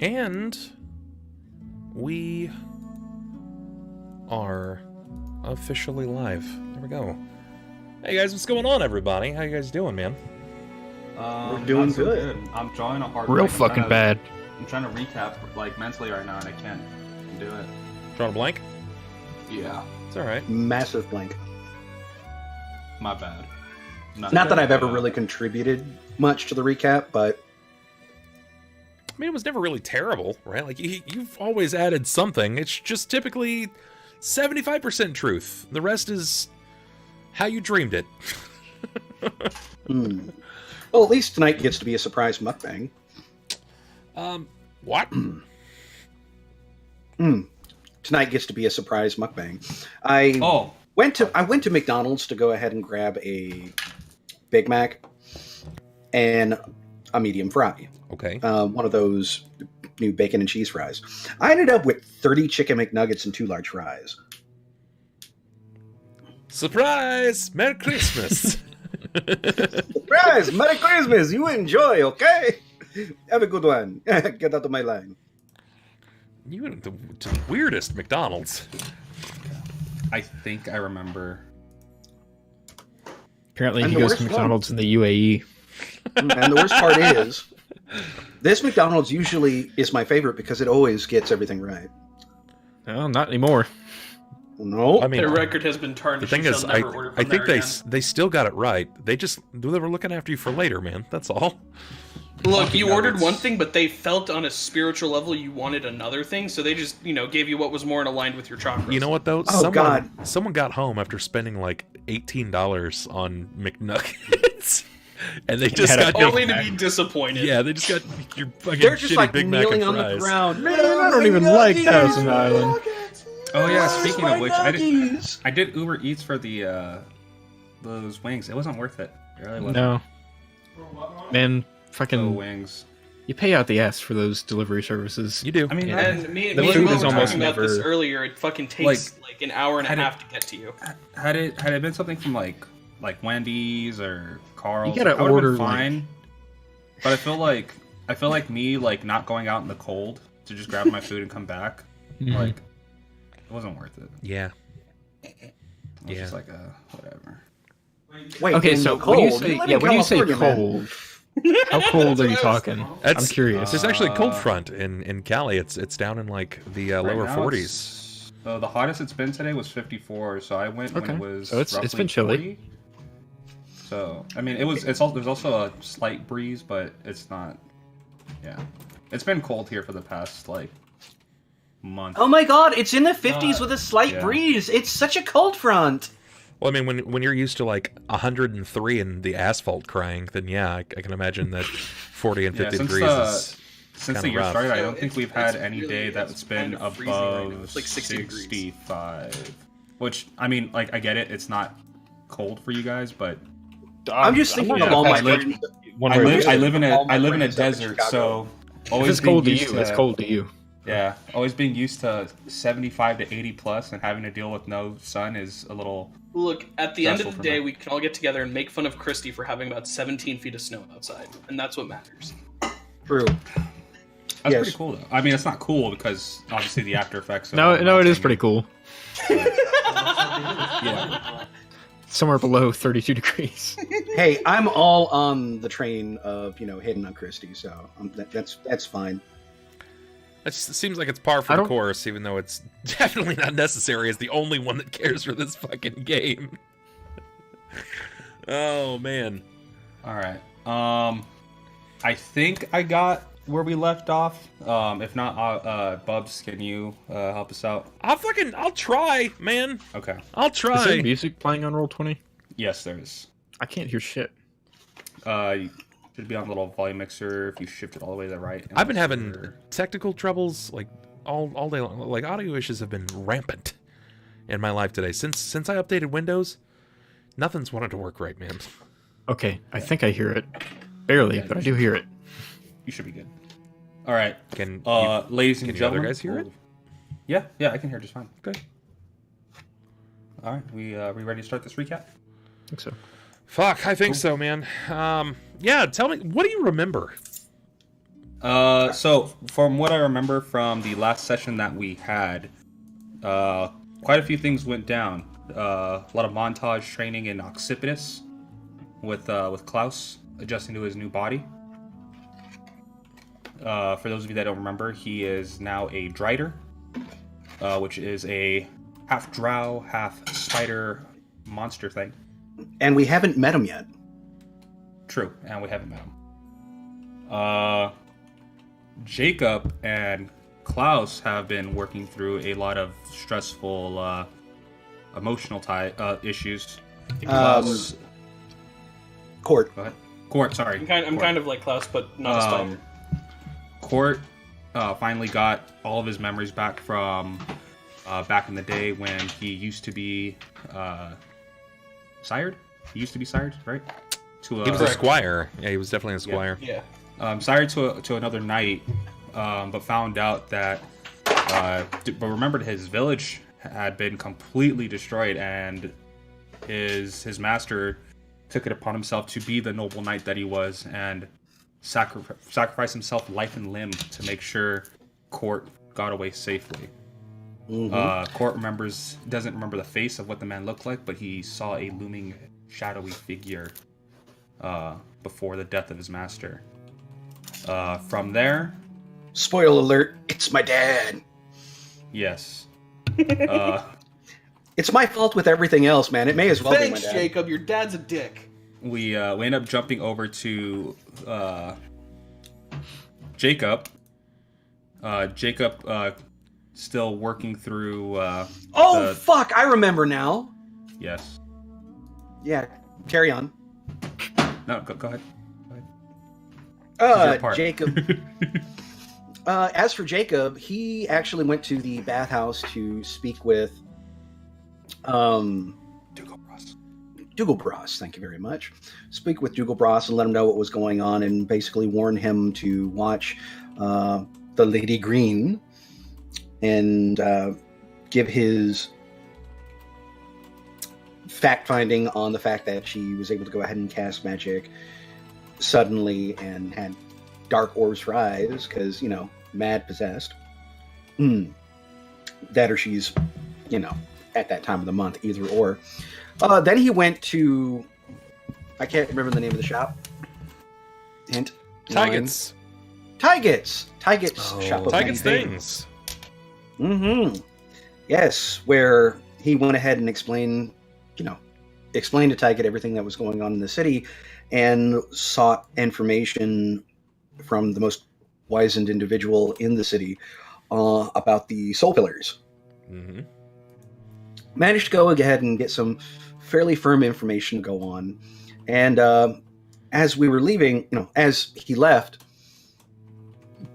And we are officially live. There we go. Hey guys, what's going on, everybody? How you guys doing, man? We're doing good. I'm drawing a hard real fucking bad. I'm trying to recap like mentally right now, and I can't do it. Drawing a blank? Yeah. It's alright. Massive blank. My bad. Not that I've ever really contributed much to the recap, but... I mean, it was never really terrible, right? Like, you've always added something. It's just typically 75% truth. The rest is how you dreamed it. Well, at least tonight gets to be a surprise mukbang. What? Tonight gets to be a surprise mukbang. I went to McDonald's to go ahead and grab a Big Mac and a medium fry. Okay. One of those new bacon and cheese fries. I ended up with 30 chicken McNuggets and 2 large fries. Surprise! Merry Christmas! Surprise! Merry Christmas! You enjoy, okay? Have a good one. Get out of my line. You went to the weirdest McDonald's. I think I remember. Apparently he goes to McDonald's in the UAE. And the worst part is, this McDonald's usually is my favorite because it always gets everything right. Well, not anymore. No. I mean, their record has been tarnished. The thing is, I think they still got it right. They were looking after you for later, man. That's all. Look, you ordered one thing, but they felt on a spiritual level you wanted another thing, so they just, gave you what was more in aligned with your chakras. You know what, though? Someone got home after spending like $18 on McNuggets. And they just got only to be disappointed. Yeah, they just got your fucking They're just shitty like Big Mac kneeling and on fries. the ground. Man, I don't even like Thousand Island. Oh yeah, speaking of which, I did Uber Eats for the those wings. It wasn't worth it. It really wasn't. No. Man, fucking wings. You pay out the ass for those delivery services. You do. I mean, and me the and food Will is were almost talking about never this earlier. It fucking takes like an hour and a half to get to you. Had it been something from like Wendy's or Carl's, you gotta I would've order been fine. But I feel like me not going out in the cold to just grab my food and come back, like it wasn't worth it. Yeah. It was just like whatever. Wait, okay, so when you say California, cold, how cold are you talking? I'm curious. There's actually a cold front in Cali. It's down in like the lower 40s. The hottest it's been today was 54. So I went when it was so it's been chilly. 40. So I mean, there's also a slight breeze, but it's not. Yeah, it's been cold here for the past like month. Oh my god, it's in the 50s with a slight breeze. It's such a cold front. Well, I mean, when you're used to like 103 and the asphalt crying, then yeah, I can imagine that 40 and 50 degrees is since the year rough. started, I don't think we've had any day that's been above right it's like 65. Degrees. Which I mean, like I get it, it's not cold for you guys, but I'm just thinking of all my friends. I live in a desert, so always it's cold to you. It's cold to you. Yeah, always being used to 75 to 80 plus and having to deal with no sun is a little. Look, at the end of the day, we can all get together and make fun of Christy for having about 17 feet of snow outside, and that's what matters. True. That's pretty cool, though. I mean, it's not cool because obviously the after effects. No, it is pretty cool. Yeah. Somewhere below 32 degrees. Hey, I'm all on the train of hitting on Christy, so that's fine. It seems like it's par for the course, even though it's definitely not necessary as the only one that cares for this fucking game. Oh, man. All right. I think I got where we left off. If not, Bubs, can you help us out? I'll try, man. Okay. I'll try. Is there music playing on Roll20? Yes, there is. I can't hear shit. Should be on the little volume mixer if you shift it all the way to the right. I've been having technical troubles like all day long. Like audio issues have been rampant in my life today. Since I updated Windows, nothing's wanted to work right, man. Okay, I think I hear it. Barely, but I do hear it. You should be good. All right. can Ladies and you gentlemen, other guys hear it? Yeah, I can hear just fine. Okay. All right, we ready to start this recap? I think so. Fuck, I think so, man. Yeah, tell me, what do you remember? So from what I remember from the last session that we had, quite a few things went down. A lot of montage training in Occipitus with Klaus adjusting to his new body. For those of you that don't remember, he is now a Drider, which is a half drow, half spider monster thing. And we haven't met him yet. True, and we haven't met him. Jakob and Klaus have been working through a lot of stressful emotional issues. Cort. Go ahead. Cort, sorry. I'm kind of like Klaus, but not a spider. Cort finally got all of his memories back from back in the day when he used to be sired. He used to be sired, right? He was a squire. Yeah, he was definitely a squire. Yeah. Sired to another knight, but found out that, but remembered his village had been completely destroyed, and his master took it upon himself to be the noble knight that he was, and sacrifice himself life and limb to make sure Cort got away safely. Mm-hmm. Cort doesn't remember the face of what the man looked like, but he saw a looming shadowy figure before the death of his master. From there, spoiler alert, it's my dad. yes. It's my fault with everything else, man. It may as well be my Thanks, dad. Jacob. Your dad's a dick. We end up jumping over to Jacob. Jacob still working through. Fuck! I remember now. Yes. Yeah, carry on. No, go ahead. This is your part. Jacob. As for Jacob, he actually went to the bathhouse to speak with Dougalbras, thank you very much. Speak with Dougalbras and let him know what was going on, and basically warn him to watch the Lady Green and give his fact-finding on the fact that she was able to go ahead and cast magic suddenly and had dark orbs for eyes because, mad possessed. That or she's, at that time of the month, either or. Then he went to, I can't remember the name of the shop. Hint. Tygets. Tygets shop. Tygets things. Mm-hmm. Yes, where he went ahead and explained to Tyget everything that was going on in the city and sought information from the most wizened individual in the city about the soul pillars. Mm-hmm. Managed to go ahead and get some fairly firm information to go on. And as we were leaving, as he left,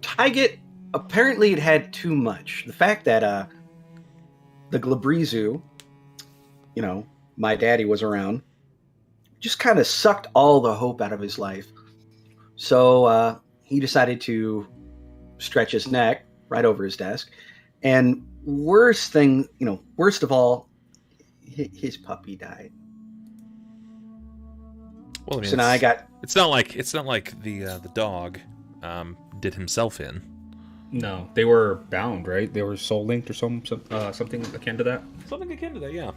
Tyget apparently had too much. The fact that the Glabrizu, my daddy was around, just kind of sucked all the hope out of his life. So he decided to stretch his neck right over his desk. And worst of all, his puppy died. Well, I mean, so now it's not like the dog did himself in. No, they were bound, right? They were soul linked or something akin to that. Something akin to that, yeah.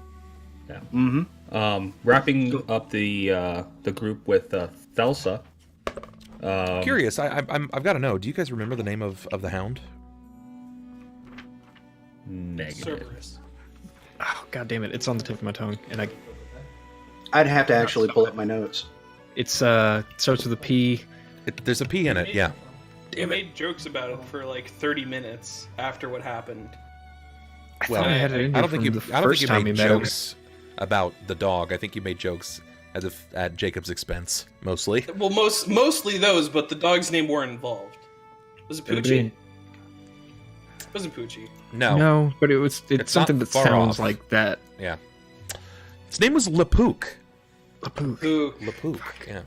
Yeah. Mm-hmm. Wrapping up the group with Thelsa. Curious, I've got to know. Do you guys remember the name of the hound? Negative. Cerberus. Oh, god damn it! It's on the tip of my tongue, and I'd have to actually pull up my notes. It's starts with a P. There's a P in it, yeah. They made jokes about it for like 30 minutes after what happened. Well, I had it in I don't here think from you. I the don't think first you time made we met him. jokes about the dog. I think you made jokes as if at Jacob's expense, mostly. Well, mostly those, but the dog's name weren't involved. Was it Poochie? It wasn't Poochie. No, but it's something not that far sounds off. like that. Yeah. His name was Lepook. Who? Lepook. Yeah.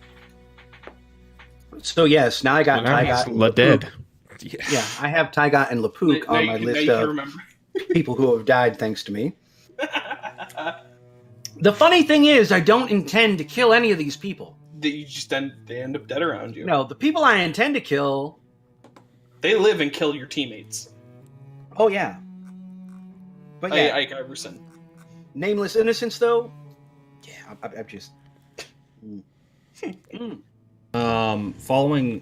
So yes, now I got Tygot and La Dead. Yeah, I have Tygot and Lepook on my list of people who have died thanks to me. The funny thing is, I don't intend to kill any of these people. They end up dead around you. No, the people I intend to kill They live and kill your teammates. Oh yeah. But yeah, Ike Iverson. Nameless Innocence though. Yeah, I'm just. Following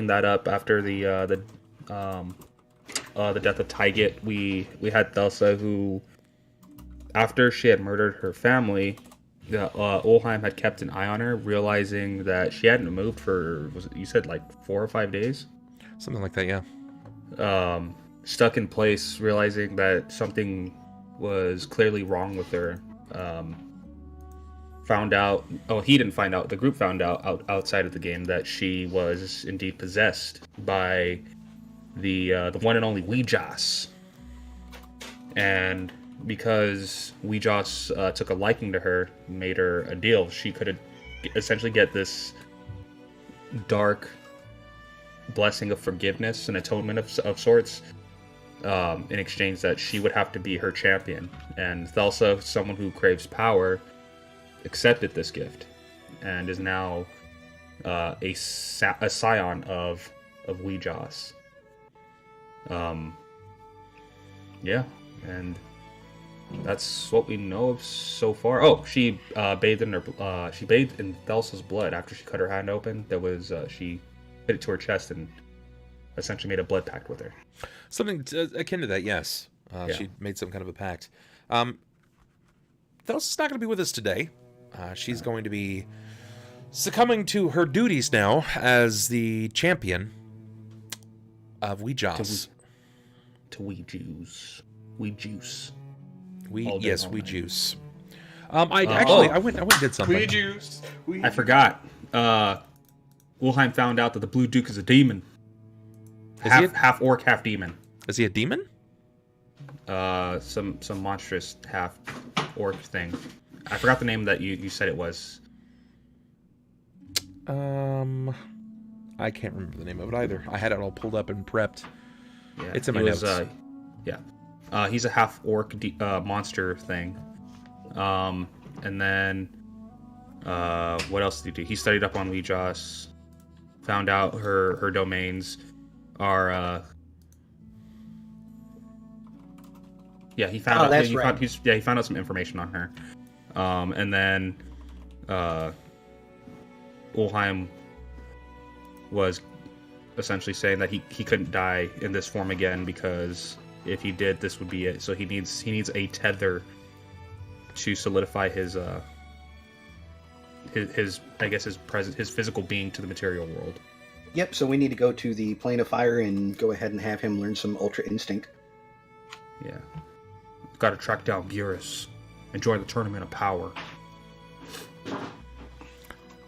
that up after the death of Tyget, we had Thelsa, who, after she had murdered her family, Ulhime had kept an eye on her, realizing that she hadn't moved for, was it, you said like 4 or 5 days? Something like that, yeah. Stuck in place, realizing that something was clearly wrong with her. Found out, he didn't find out, the group found out outside of the game that she was indeed possessed by the one and only Weejas. And because Weejas took a liking to her, made her a deal, she could essentially get this dark blessing of forgiveness and atonement of sorts, in exchange that she would have to be her champion. And Thelsa, someone who craves power, accepted this gift and is now a scion of Weejas. Yeah, and that's what we know of so far. Oh, she bathed in Thelsa's blood after she cut her hand open. There was she hit it to her chest and essentially made a blood pact with her. Something akin to that, yes. Yeah. She made some kind of a pact. Thelsa's not going to be with us today. She's going to be succumbing to her duties now as the champion of Weejas. To Weejuice. Weejuice. Yes, Weejuice. I went and did something. Weejuice. I forgot. Ulhime found out that the Blue Duke is a demon. Half orc, half demon. Is he a demon? Some monstrous half orc thing. I forgot the name that you said it was. I can't remember the name of it either. I had it all pulled up and prepped. Yeah, it's in my notes. He's a half orc monster thing. And then what else did he do? He studied up on Weejas, found out her domains are. He found out. That's he right. He found out some information on her. And then Ulhime was essentially saying that he couldn't die in this form again, because if he did, this would be it. So he needs a tether to solidify his physical being to the material world. Yep. So we need to go to the plane of fire and go ahead and have him learn some Ultra Instinct. Yeah. Got to track down Burus and join the Tournament of Power.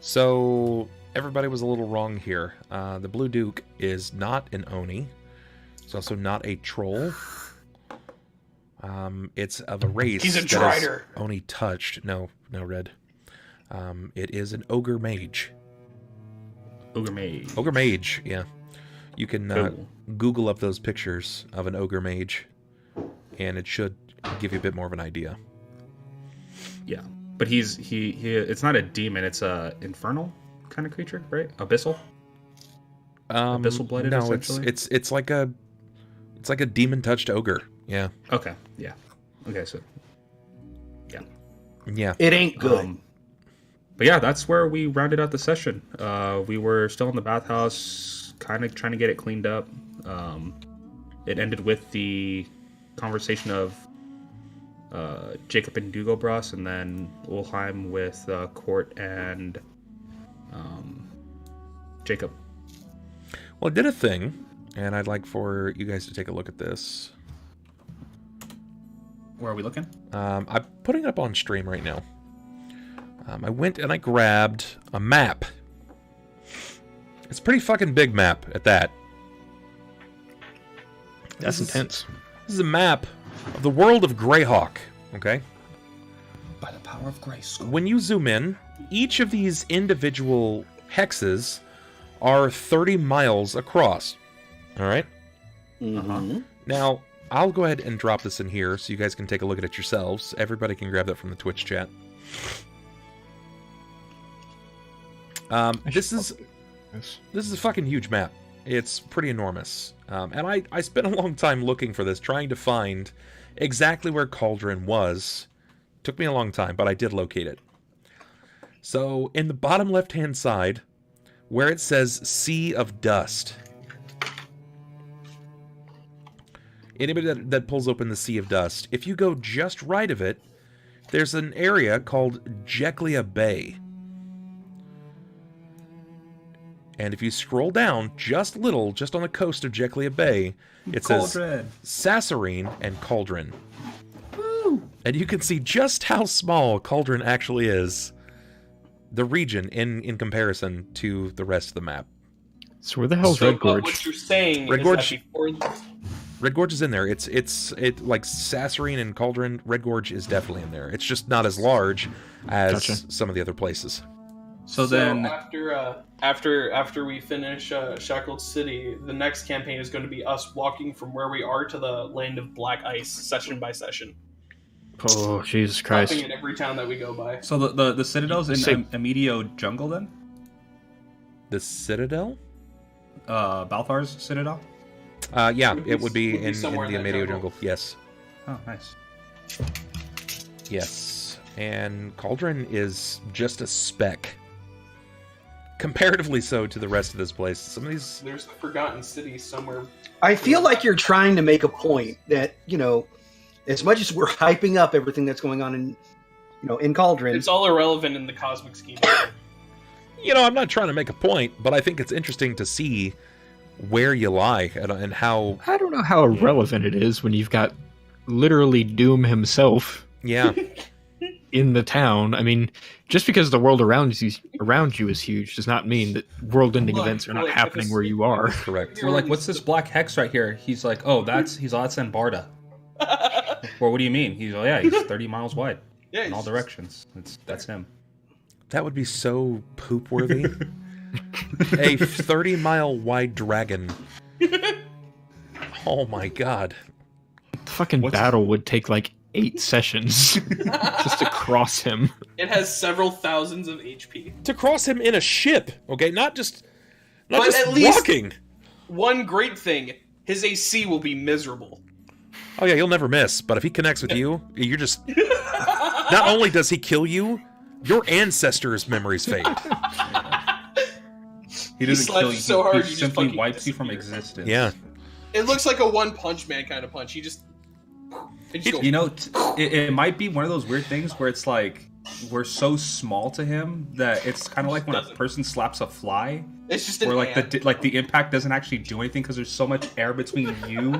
So everybody was a little wrong here. The Blue Duke is not an Oni. It's also not a troll. It's of a race. He's a that Drider. is Oni touched. No, Red. It is an ogre mage. Ogre Mage. Ogre mage, yeah. You can Cool. Google up those pictures of an ogre mage, and it should give you a bit more of an idea. Yeah, but he it's not a demon. It's a infernal kind of creature, right? Abyssal. Abyssal blooded. No, essentially? it's like a demon touched ogre. Yeah. Okay. Yeah. Okay. So. Yeah. It ain't good. But yeah, that's where we rounded out the session. We were still in the bathhouse, kind of trying to get it cleaned up. It ended with the conversation of Jakob and Dugobras, and then Ulhime with Cort and Jakob. Well, it did a thing, and I'd like for you guys to take a look at this. Where are we looking? I'm putting it up on stream right now. I went and I grabbed a map. It's a pretty fucking big map at that. That's intense. This is a map of the world of Greyhawk, okay? By the power of grace. When you zoom in, each of these individual hexes are 30 miles across, all right? Mm-hmm. Now, I'll go ahead and drop this in here so you guys can take a look at it yourselves. Everybody can grab that from the Twitch chat. This is a fucking huge map. It's pretty enormous. And I spent a long time looking for this, trying to find exactly where Cauldron was. Took me a long time, but I did locate it. So, in the bottom left-hand side, where it says Sea of Dust. Anybody that pulls open the Sea of Dust, if you go just right of it, there's an area called Jakob Bay. And if you scroll down just a little, just on the coast of Jakob Bay, it says Sassarine and Cauldron. Woo! And you can see just how small Cauldron actually is, the region, in comparison to the rest of the map. So where the hell's Red Gorge? What you're saying Red is Gorge, that before... Red Gorge is in there. It's like Sassarine and Cauldron. Red Gorge is definitely in there. It's just not as large as some of the other places. So then, after we finish Shackled City, the next campaign is going to be us walking from where we are to the Land of Black Ice, session by session. Oh, Jesus Christ! Stopping in every town that we go by. So the Citadel's in InYouEndo jungle then? The Citadel? Balthar's Citadel? Yeah, it would be in the somewhere in that Amedio jungle. jungle. Yes. Oh, nice. Yes. And Cauldron is just a speck. Comparatively so to the rest of this place. Some of these... There's the Forgotten City somewhere. I feel like you're trying to make a point that, as much as we're hyping up everything that's going on in Cauldron, It's all irrelevant in the cosmic scheme. I'm not trying to make a point, but I think it's interesting to see where you lie and how... I don't know how irrelevant it is when you've got literally Doom himself Yeah. in the town. I mean, just because the world around you is huge does not mean that world-ending events are not happening where you are. Correct. We're like, what's this black hex right here? He's like, oh, that's Barda. Well, what do you mean? He's 30 miles wide in all directions. That's him. That would be so poop-worthy. A 30-mile wide dragon. Oh my god. The fucking battle would take like 8 sessions just to cross him. It has several thousands of HP. To cross him in a ship, okay? Not just at least- walking. One great thing, his AC will be miserable. Oh yeah, you'll never miss, but if he connects with you, you're just... Not only does he kill you, your ancestors' memories fade. He doesn't slaps kill you you. so hard, He you just simply fucking wipes you from disappear. existence. Yeah. It looks like a One Punch Man kind of punch. He just... It might be one of those weird things where it's like we're so small to him that it's kind of like when a person slaps a fly. It's just an where like ant. the impact doesn't actually do anything because there's so much air between you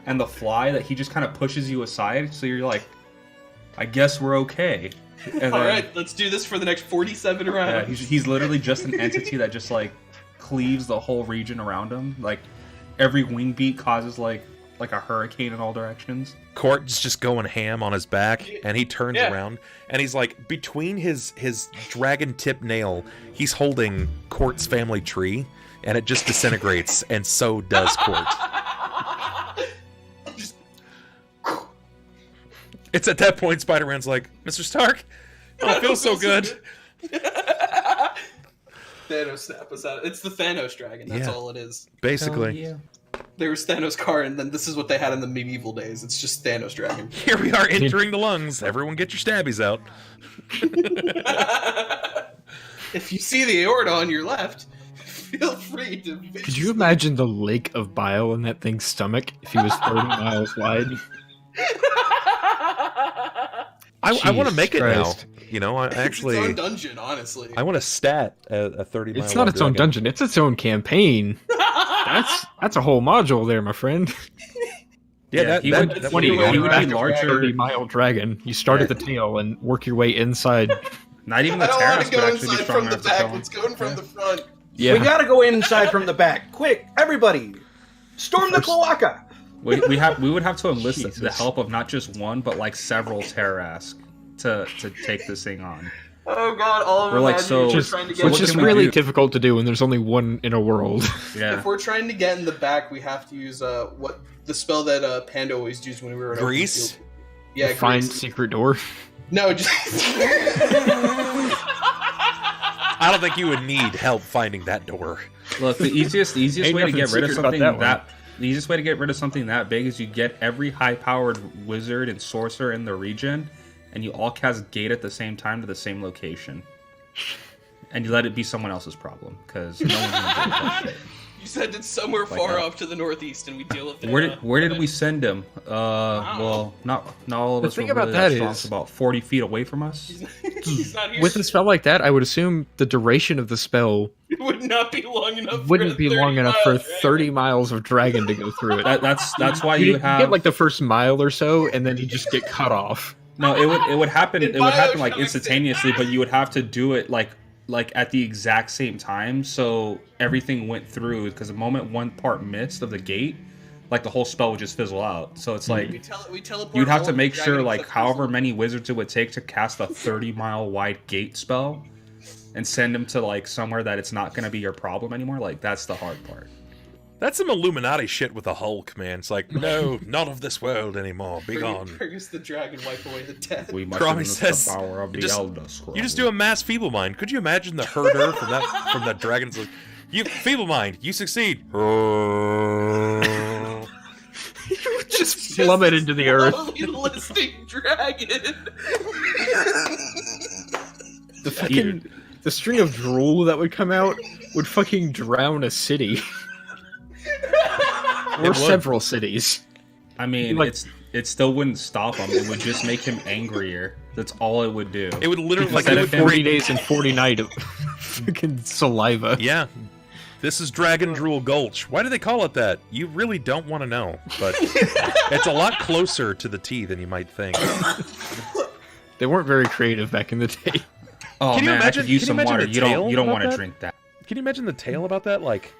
and the fly that he just kind of pushes you aside. So you're like, I guess we're okay. And All right, let's do this for the next 47 rounds. Yeah, he's literally just an entity that just like cleaves the whole region around him. Like every wing beat causes like a hurricane in all directions. Cort's just going ham on his back, and he turns around, and he's like, between his dragon tip nail, he's holding Cort's family tree, and it just disintegrates, and so does Cort. It's at that point Spider-Man's like, Mr. Stark, oh, it feels so good. Thanos snap us out. It's the Thanos dragon, that's all it is. Basically. There was Thanos car, and then this is what they had in the medieval days. It's just Thanos dragon. Here we are entering the lungs. Everyone get your stabbies out. If you see the aorta on your left, feel free to... Could you imagine the lake of bile in that thing's stomach if he was 30 miles wide? I want to make it Christ. now. I actually... It's its own dungeon, honestly. I want to stat a 30 mile It's not its own dungeon. It's its own campaign. That's a whole module there, my friend. Yeah, he would be larger. 30-mile dragon. You start at the tail and work your way inside. Not even the I don't want terrace to could go actually be inside strong from the enough to back. kill him. Let's go in from the front. Yeah. we gotta go inside from the back. Quick, everybody! Storm the cloaca! We would have to enlist the Jesus. help of not just one, but like several Terrask to take this thing on. Oh god, all of We're like, imagine so- if we're Just, trying to which get what is can we really do? difficult to do when there's only one in a world. Yeah. If we're trying to get in the back, we have to use what the spell that Panda always used when we were in Grease? open field. Yeah, Find grease. secret door. No, just I don't think you would need help finding that door. Look, the easiest way to get rid of something the easiest way to get rid of something that big is you get every high-powered wizard and sorcerer in the region, and you all cast Gate at the same time to the same location. And you let it be someone else's problem, because no one's gonna do that shit. You send it somewhere far off to the northeast, and we deal with it. Where did we send him? Well, not all of us were really that strong. It's about 40 feet away from us. He's not here. With a spell like that, I would assume the duration of the spell would not be long enough. Wouldn't be long enough for 30 miles of dragon to go through it. That's why you have get like the first mile or so, and then you just get cut off. No, it would happen. It would happen like instantaneously, but you would have to do it like at the exact same time, so everything went through. Because the moment one part missed of the gate, like the whole spell would just fizzle out. So it's like we teleport. You'd have to make sure like however many wizards it would take to cast a 30-mile wide gate spell, and send them to like somewhere that it's not going to be your problem anymore. Like that's the hard part. That's some Illuminati shit with the Hulk, man. It's like, no, not of this world anymore. Be gone. Bring us the dragon, wipe away the death. We must have the power of the Elder Scroll. You just do a mass feeble mind. Could you imagine the herder from that dragon's like, you feeble mind, you succeed. You just plummet into the earth. Listing dragon. The string of drool that would come out would fucking drown a city. Or several cities. I mean, it still wouldn't stop him. It would just make him angrier. That's all it would do. It would literally like 40 days and 40 nights of fucking saliva. Yeah. This is Dragon Drool Gulch. Why do they call it that? You really don't want to know, but it's a lot closer to the T than you might think. They weren't very creative back in the day. Oh, can you imagine, I could use some water. You don't want to drink that. Can you imagine the tale about that? Like,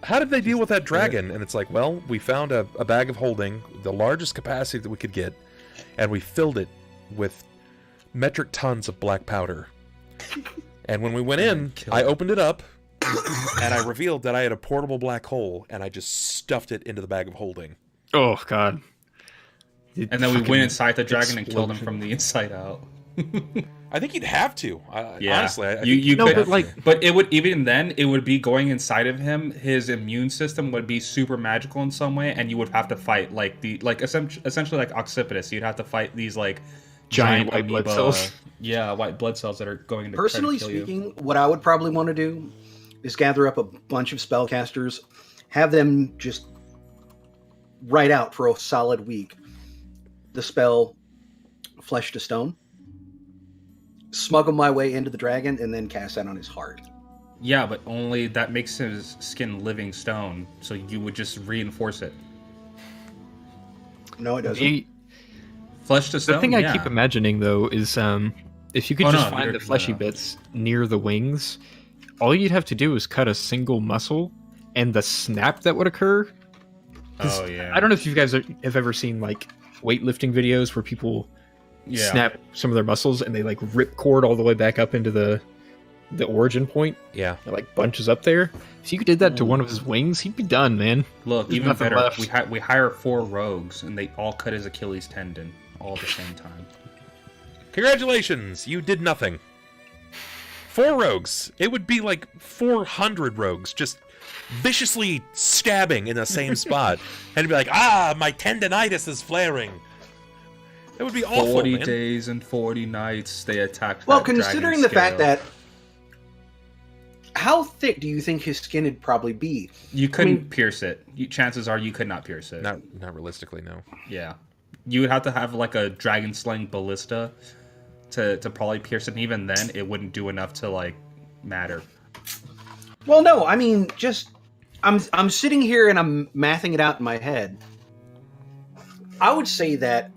how did they deal with that dragon? And it's like, well, we found a bag of holding, the largest capacity that we could get, and we filled it with metric tons of black powder. And when we went in, I opened it up, and I revealed that I had a portable black hole, and I just stuffed it into the bag of holding. Oh, God. And then we went inside the dragon and killed him from the inside out. I think you'd have to. Yeah. Honestly, you could, but it would it would be going inside of him. His immune system would be super magical in some way, and you would have to fight essentially like Occipitous. You'd have to fight these like giant white blood cells. Yeah, white blood cells that are going to personally try to kill speaking, you. What I would probably want to do is gather up a bunch of spellcasters, have them just write out for a solid week the spell Flesh to Stone, smuggle my way into the dragon, and then cast that on his heart. Yeah, but only that makes his skin living stone, so you would just reinforce it. No, it doesn't. Flesh to Stone? The thing I keep imagining, though, is if you could find the fleshy bits near the wings, all you'd have to do is cut a single muscle, and the snap that would occur... Oh, yeah. I don't know if you guys have ever seen, like, weightlifting videos where people snap some of their muscles and they, like, rip cord all the way back up into the origin point. Yeah. It, like, bunches up there. If you did that to one of his wings, he'd be done, man. Look, There's even better, we hire 4 rogues, and they all cut his Achilles tendon all at the same time. Congratulations! You did nothing. 4 rogues. It would be like 400 rogues just viciously stabbing in the same spot. And it'd be like, my tendonitis is flaring. It would be awful, 40 man. days and 40 nights they attacked Well, that considering the fact that... How thick do you think his skin would probably be? You couldn't pierce it. Chances are you could not pierce it. Not realistically, no. Yeah. You would have to have like a dragon slaying ballista to probably pierce it, and even then it wouldn't do enough to like matter. Well, no, I mean, just I'm sitting here and I'm mathing it out in my head. I would say that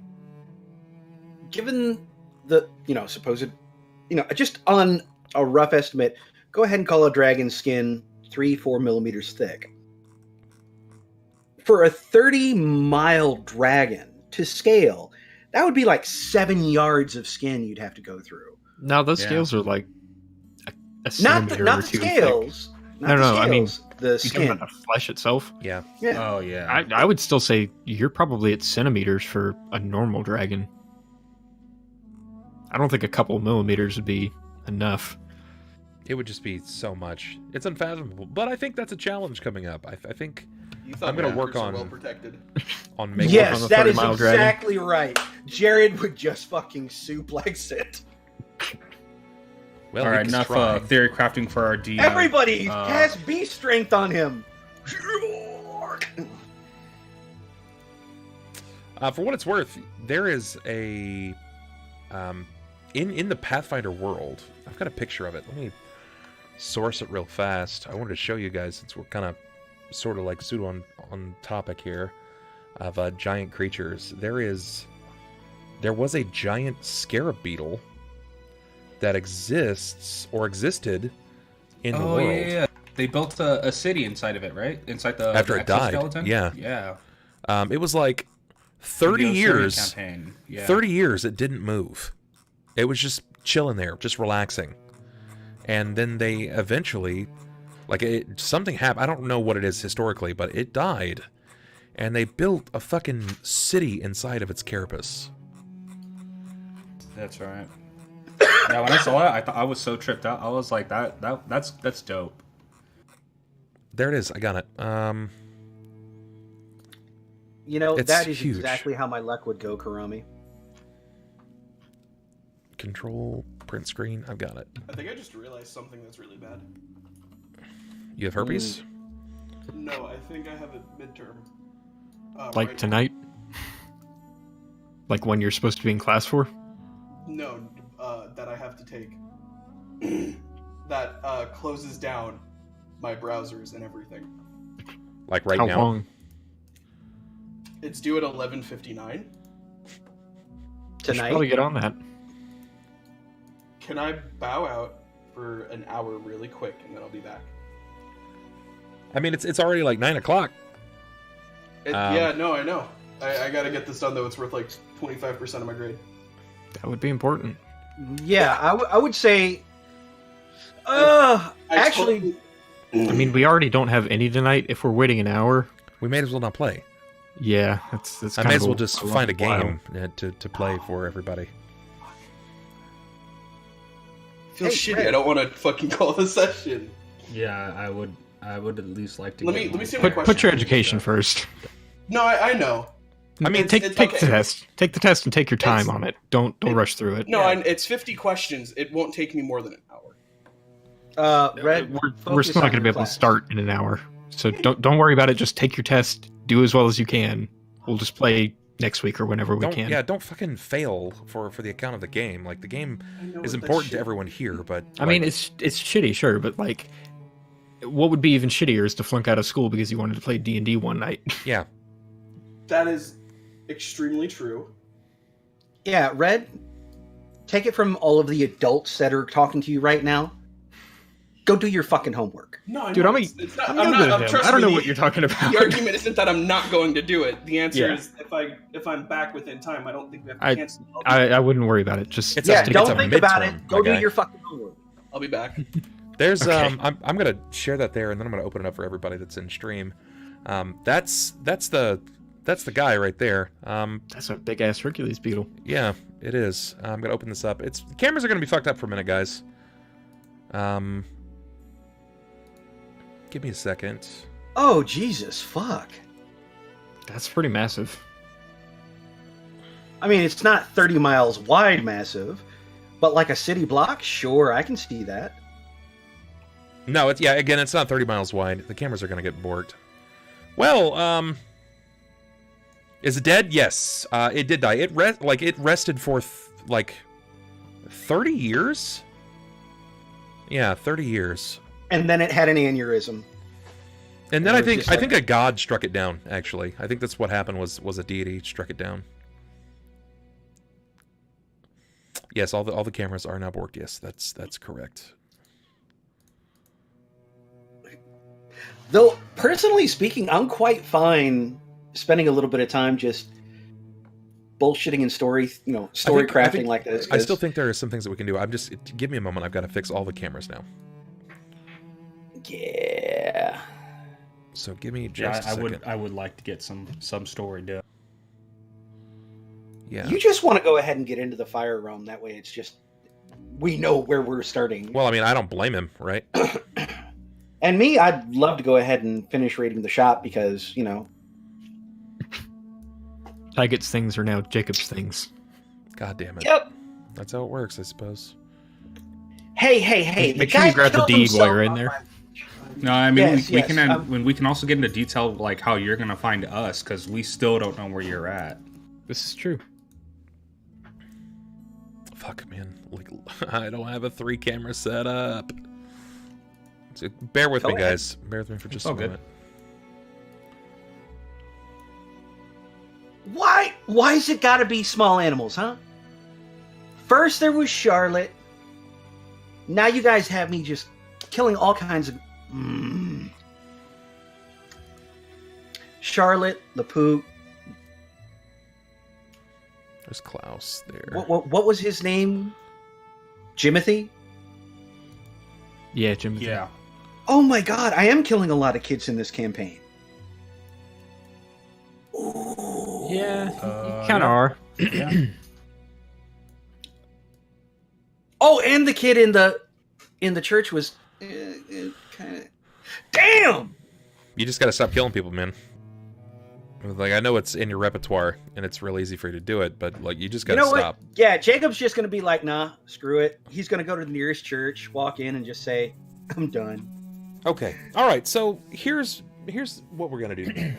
given the, supposed, just on a rough estimate, go ahead and call a dragon skin 3-4 millimeters thick. For a 30-mile dragon to scale, that would be like 7 yards of skin you'd have to go through. No, those scales are like a centimeter not or the two scales. Thick. No, I mean the skin. The flesh itself. Yeah. Oh, yeah. I would still say you're probably at centimeters for a normal dragon. I don't think a couple millimeters would be enough. It would just be so much. It's unfathomable. But I think that's a challenge coming up. I think I'm going to work on well protected. On making yes, that is exactly right. Jared would just fucking suplex it. Well, all right, enough theory crafting for our DM. Everybody cast beast strength on him. For what it's worth, there is a in the Pathfinder world. I've got a picture of it. Let me source it real fast. I wanted to show you guys since we're kind of sort of like pseudo on topic here of giant creatures. There was a giant scarab beetle that existed in the world. Yeah. They built a city inside of it, right? Inside the after it died. Yeah. It was like 30 years. Campaign. Yeah. 30 years it didn't move. It was just chilling there, just relaxing. And then they eventually, something happened. I don't know what it is historically, but it died. And they built a fucking city inside of its carapace. That's right. Yeah, when I saw it, I thought I was so tripped out. I was like, that's dope. There it is. I got it. that is huge. Exactly how my luck would go, Karami. Control, print screen. I've got it. I think I just realized something that's really bad. You have herpes? No, I think I have a midterm. Like right tonight? Like when you're supposed to be in class for? No, that I have to take. That closes down my browsers and everything. Like right now? How long? It's due at 11:59. Tonight? You should probably get on that. Can I bow out for an hour really quick and then I'll be back? I mean, it's already like 9 o'clock. Yeah, no, I know. I gotta get this done though. It's worth like 25% of my grade. That would be important. Yeah, I would say. Actually, I mean, we already don't have any tonight. If we're waiting an hour, we may as well not play. Yeah, that's. I may as well just find a game to play for everybody. I feel shitty. Red. I don't want to fucking call the session. Yeah, I would at least like to. Let me see. Put your education first. No, I know. I mean, take the test. Take the test and take your time on it. Don't rush through it. No, it's 50 questions. It won't take me more than an hour. Red, we're still not going to be able to start in an hour, so don't worry about it. Just take your test, do as well as you can. We'll just play next week or whenever we can. Yeah, don't fucking fail for the account of the game. Like the game is important to everyone here, but I mean, it's shitty, sure, but like, what would be even shittier is to flunk out of school because you wanted to play D&D one night. Yeah, that is extremely true. Yeah, Red, take it from all of the adults that are talking to you right now. Go do your fucking homework. No, dude, I don't know what you're talking about. The argument isn't that I'm not going to do it. The answer is if I'm back within time, I don't think we have to cancel. I wouldn't worry about it. Just don't think about it. Go do your fucking homework. I'll be back. There's I'm gonna share that there, and then I'm gonna open it up for everybody that's in stream. That's the guy right there. That's a big ass Hercules beetle. Yeah, it is. I'm gonna open this up. The cameras are gonna be fucked up for a minute, guys. Give me a second. Oh, Jesus, fuck. That's pretty massive. I mean, it's not 30 miles wide massive, but like a city block, sure, I can see that. No, it's not 30 miles wide. The cameras are going to get borked. Well, is it dead? Yes, it did die. It rested for 30 years? Yeah, 30 years. And then it had an aneurysm. And then I think a god struck it down, actually. I think that's what happened was a deity struck it down. Yes, all the cameras are now borked. Yes, that's correct. Though, personally speaking, I'm quite fine spending a little bit of time just bullshitting in story crafting like this. I still think there are some things that we can do. Give me a moment. I've got to fix all the cameras now. Yeah. So give me just a second. I would like to get some story done. Yeah. You just want to go ahead and get into the fire realm. That way it's just we know where we're starting. Well, I mean, I don't blame him, right? And me, I'd love to go ahead and finish raiding the shop because, you know. Tygot's things are now Jacob's things. God damn it. Yep. That's how it works, I suppose. Hey. Make sure you grab the deed while you're in there. No, I mean, we can also get into detail, like, how you're going to find us, because we still don't know where you're at. This is true. Fuck, man. Like, I don't have a 3-camera setup. So bear with me, guys. Bear with me for just a moment. Why is it gotta be small animals, huh? First there was Charlotte. Now you guys have me just killing all kinds of... Charlotte, Lapoot. There's Klaus there. What was his name? Jimothy? Yeah, Jimothy. Yeah. Oh my god, I am killing a lot of kids in this campaign. Yeah, you kind of are. Yeah. Oh, and the kid in the church was kind of... Damn! You just gotta stop killing people, man. Like, I know it's in your repertoire, and it's real easy for you to do it, but, like, you just gotta stop. What? Yeah, Jacob's just gonna be like, nah, screw it. He's gonna go to the nearest church, walk in, and just say, I'm done. Okay. Alright, so here's what we're gonna do.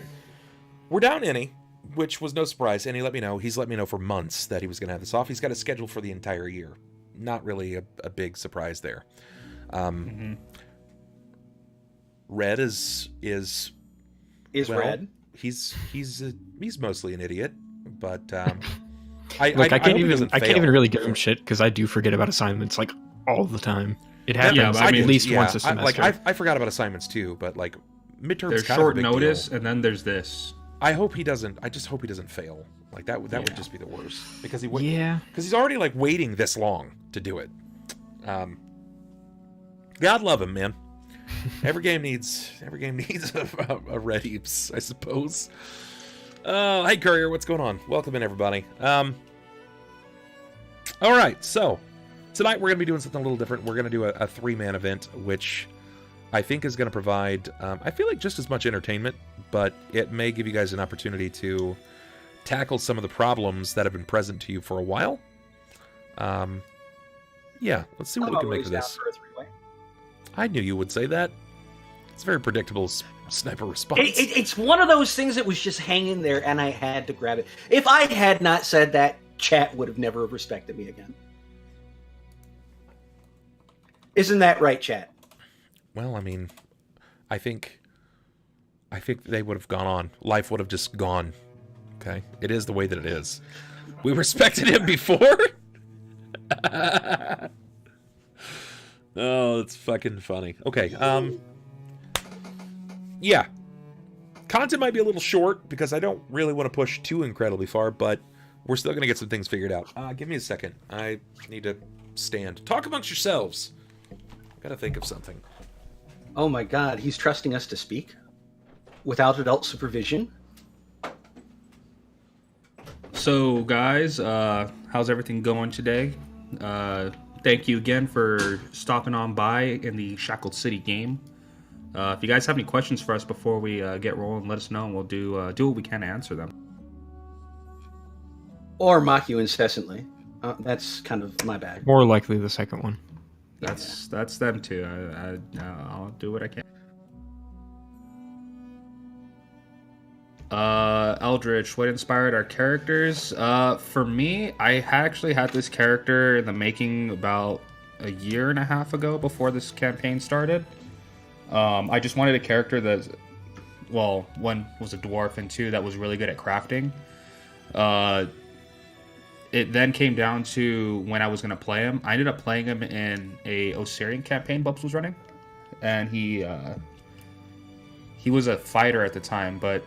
We're down Innie, which was no surprise, and he's let me know for months that he was gonna have this off. He's got a schedule for the entire year. Not really a big surprise there. Red is well, Red? He's mostly an idiot, but I can't even really give him shit because I do forget about assignments like all the time. It happens at least once a semester. I forgot about assignments too, but like midterms. There's kind short of a big notice, deal. and then there's this. I hope he doesn't. I just hope he doesn't fail. Like that would just be the worst because because he's already like waiting this long to do it. God love him, man. Every game needs a red heaps, I suppose. Hey Courier, what's going on? Welcome in, everybody. All right, so tonight we're gonna be doing something a little different. We're gonna do a 3-man event, which I think is gonna provide, I feel like just as much entertainment, but it may give you guys an opportunity to tackle some of the problems that have been present to you for a while. Yeah, let's see what we can make of this. I knew you would say that. It's a very predictable sniper response. It's one of those things that was just hanging there, and I had to grab it. If I had not said that, chat would have never respected me again. Isn't that right, chat? Well, I mean, I think they would have gone on. Life would have just gone. Okay? It is the way that it is. We respected him before? Oh, it's fucking funny. Okay, yeah. Content might be a little short because I don't really want to push too incredibly far, but we're still going to get some things figured out. Give me a second. I need to stand. Talk amongst yourselves. I gotta think of something. Oh my god, he's trusting us to speak? Without adult supervision? So, guys, how's everything going today? Thank you again for stopping on by in the Shackled City game. If you guys have any questions for us before we get rolling, let us know, and we'll do what we can to answer them. Or mock you incessantly. That's kind of my bag. More likely the second one. That's them too. I'll do what I can. Eldritch, what inspired our characters? For me, I actually had this character in the making about a year and a half ago before this campaign started. I just wanted a character that, well, one was a dwarf and two that was really good at crafting. It then came down to when I was going to play him. I ended up playing him in a Osirian campaign Bubs was running, and he was a fighter at the time, but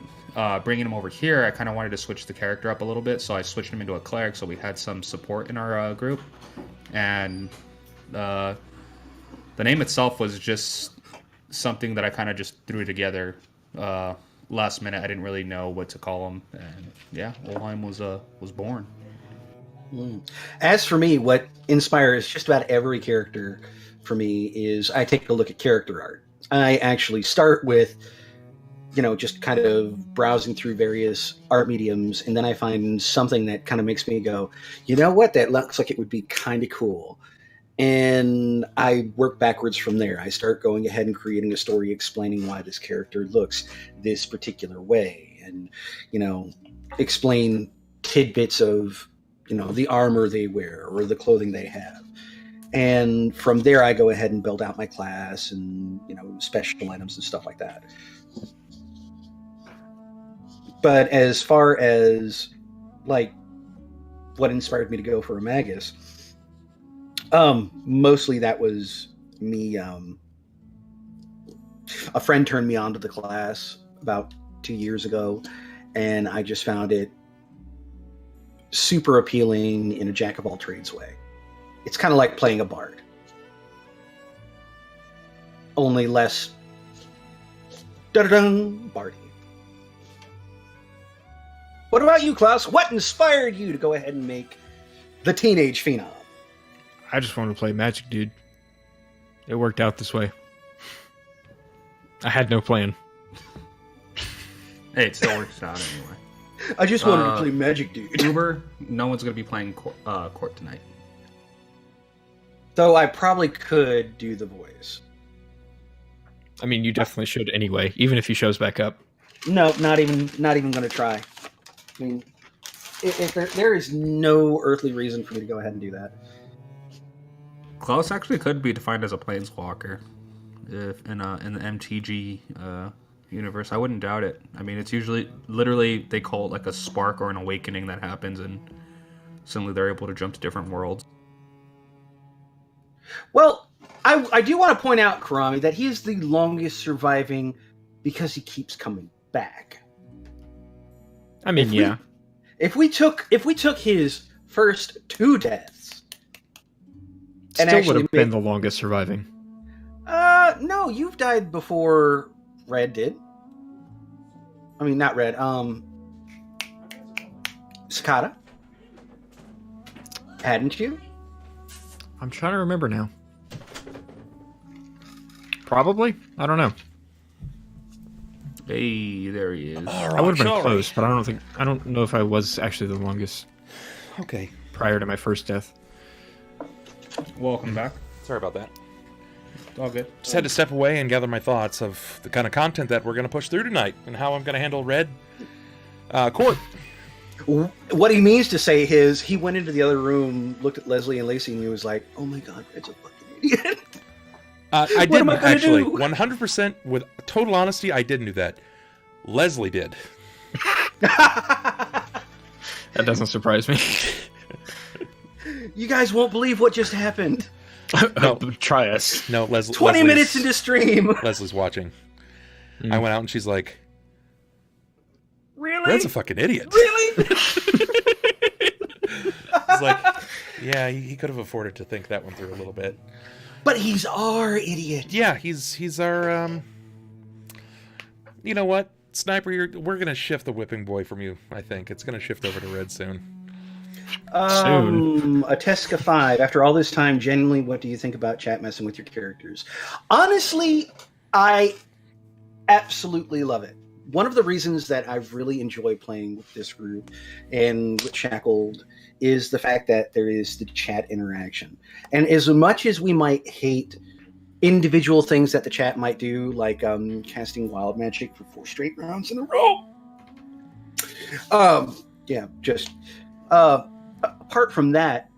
bringing him over here, I kind of wanted to switch the character up a little bit, so I switched him into a cleric so we had some support in our group. And the name itself was just something that I kind of just threw together last minute. I didn't really know what to call him, and yeah, Ulhime was born. As for me, what inspires just about every character for me is I take a look at character art. I actually start with, just kind of browsing through various art mediums, and then I find something that kind of makes me go, you know what, that looks like it would be kind of cool. And I work backwards from there. I start going ahead and creating a story explaining why this character looks this particular way, and, explain tidbits of, the armor they wear or the clothing they have. And from there, I go ahead and build out my class and, special items and stuff like that. But as far as, what inspired me to go for a Magus, mostly that was me. A friend turned me on to the class about 2 years ago, and I just found it super appealing in a jack of all trades way. It's kind of like playing a bard, only less bardy. What about you, Klaus? What inspired you to go ahead and make the Teenage Phenom? I just wanted to play Magic, dude. It worked out this way. I had no plan. Hey, it still works out anyway. I just wanted to play Magic, dude. Uber, no one's going to be playing Cort tonight. Though I probably could do the voice. I mean, you definitely should anyway, even if he shows back up. No, not even going to try. I mean, if there is no earthly reason for me to go ahead and do that. Klaus actually could be defined as a planeswalker if in the MTG universe. I wouldn't doubt it. I mean, it's usually literally they call it like a spark or an awakening that happens, and suddenly they're able to jump to different worlds. Well, I do want to point out, Karami, that he is the longest surviving because he keeps coming back. I mean, yeah. If we took his first 2 deaths, still would have been the longest surviving. No, you've died before Red did. I mean, not Red. Cicada. Hadn't you? I'm trying to remember now. Probably. I don't know. Hey, there he is. Right, I would have been close, but I don't know if I was actually the longest. Okay. Prior to my first death. Welcome back. Sorry about that. All good. Just had to step away and gather my thoughts of the kind of content that we're going to push through tonight and how I'm going to handle Red. Cort. What he means to say is he went into the other room, looked at Leslie and Lacey, and he was like, "Oh my God, Red's a fucking idiot." I didn't actually. 100% with total honesty, I didn't do that. Leslie did. That doesn't surprise me. You guys won't believe what just happened. No, try us. No, Leslie. 20 minutes into stream. Leslie's watching. I went out and she's like, "Really? Red's a fucking idiot." Really? It's like, yeah, he could have afforded to think that one through a little bit. But he's our idiot. Yeah, he's our. You know what, Sniper? We're gonna shift the whipping boy from you. I think it's gonna shift over to Red soon. A Tesca 5. After all this time, genuinely, what do you think about chat messing with your characters? Honestly, I absolutely love it. One of the reasons that I've really enjoyed playing with this group and with Shackled is the fact that there is the chat interaction. And as much as we might hate individual things that the chat might do, like casting wild magic for 4 straight rounds in a row, apart from that,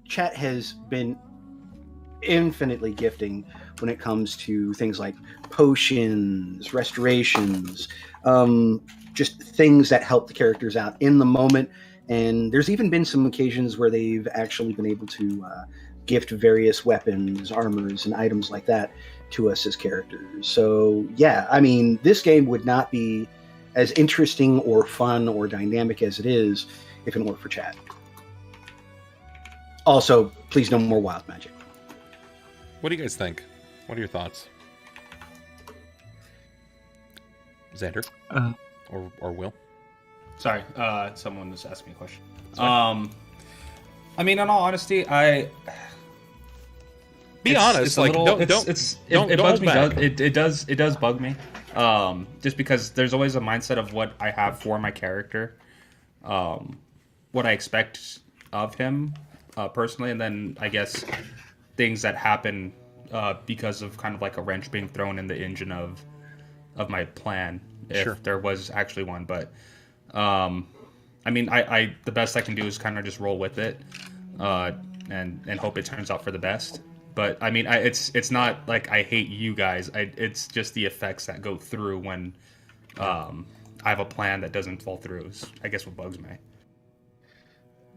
chat has been infinitely gifting when it comes to things like potions, restorations, just things that help the characters out in the moment. And there's even been some occasions where they've actually been able to gift various weapons, armors, and items like that to us as characters. So, yeah, I mean, this game would not be as interesting or fun or dynamic as it is if it weren't for chat. Also, please no more wild magic. What do you guys think? What are your thoughts? Xander? Or Will? Sorry, someone was asking me a question. I mean, in all honesty, Be honest, like don't it bugs me. It does bug me. Just because there's always a mindset of what I have for my character, what I expect of him personally, and then I guess things that happen because of kind of like a wrench being thrown in the engine of my plan, if there was actually one. But I mean, I the best I can do is kind of just roll with it, and hope it turns out for the best. But I mean, it's not like I hate you guys. It's just the effects that go through when I have a plan that doesn't fall through. Is, I guess, what bugs me.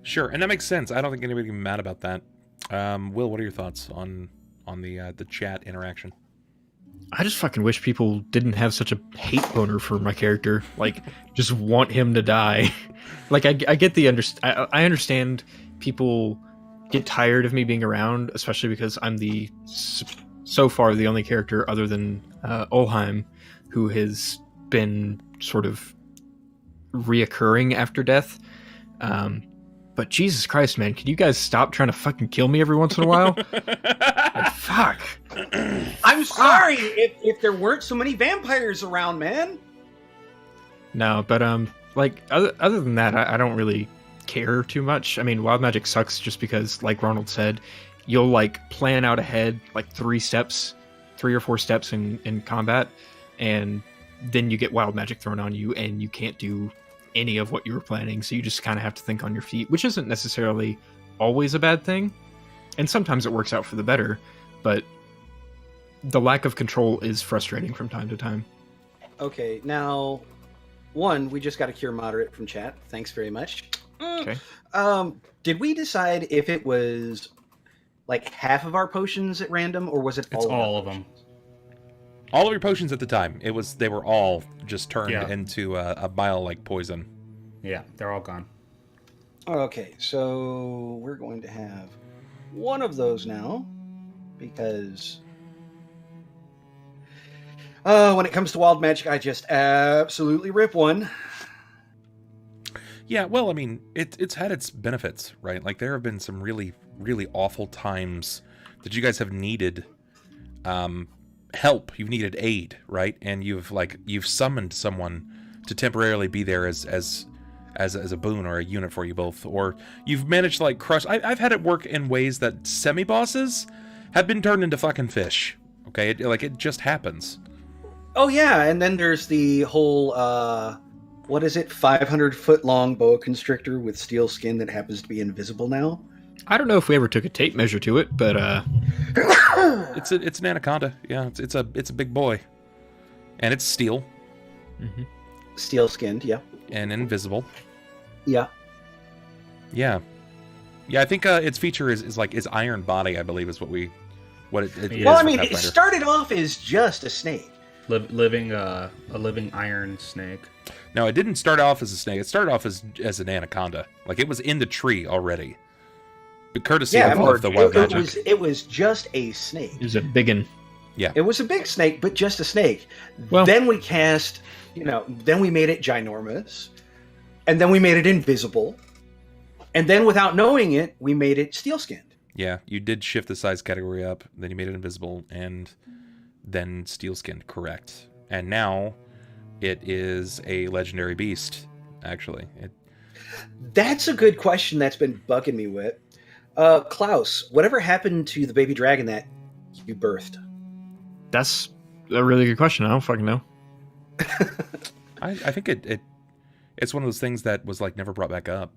Sure, and that makes sense. I don't think anybody can be mad about that. Will, what are your thoughts on the chat interaction? I just fucking wish people didn't have such a hate boner for my character. Like, just want him to die. Like, I get the I understand people get tired of me being around, especially because I'm so far the only character other than Ulhime who has been sort of reoccurring after death. But Jesus Christ, man, can you guys stop trying to fucking kill me every once in a while? Like, fuck. I'm sorry if there weren't so many vampires around, man. No, but like other than that, I don't really care too much. I mean, wild magic sucks just because, like Ronald said, you'll like plan out ahead like 3 or 4 steps in combat, and then you get wild magic thrown on you and you can't do any of what you were planning, so you just kind of have to think on your feet, which isn't necessarily always a bad thing, and sometimes it works out for the better, but the lack of control is frustrating from time to time. Okay, now we just got a cure moderate from chat. Thanks very much. Okay. Did we decide if it was like half of our potions at random, or was it all of them? All of your potions at the time, they were all just turned into a bile-like poison. Yeah, they're all gone. Okay, so we're going to have one of those now, because when it comes to wild magic, I just absolutely rip one. Yeah, well, I mean, it's had its benefits, right? Like, there have been some really, really awful times that you guys have needed help. You've needed aid, right? And you've summoned someone to temporarily be there as a boon or a unit for you both, or you've managed to like crush. I've had it work in ways that semi-bosses have been turned into fucking fish. Okay, it just happens. Oh yeah, and then there's the whole 500-foot long boa constrictor with steel skin that happens to be invisible now. I don't know if we ever took a tape measure to it, but it's an anaconda. Yeah, it's a big boy, and it's steel. Mm-hmm. Steel skinned, yeah, and invisible. Yeah. I think its feature is like its iron body. I believe is what it well, is. I mean, it started off as just a snake. A living iron snake. No, it didn't start off as a snake. It started off as an anaconda. Like, it was in the tree already. But courtesy of the wild magic. It was just a snake. It was a biggin. Yeah. It was a big snake, but just a snake. Well, then we then we made it ginormous. And then we made it invisible. And then without knowing it, we made it steel-skinned. Yeah, you did shift the size category up. Then you made it invisible, and then steel-skinned, correct. And now it is a legendary beast, actually. That's a good question that's been bugging me with. Klaus, whatever happened to the baby dragon that you birthed? That's a really good question. I don't fucking know. I think it's one of those things that was like never brought back up.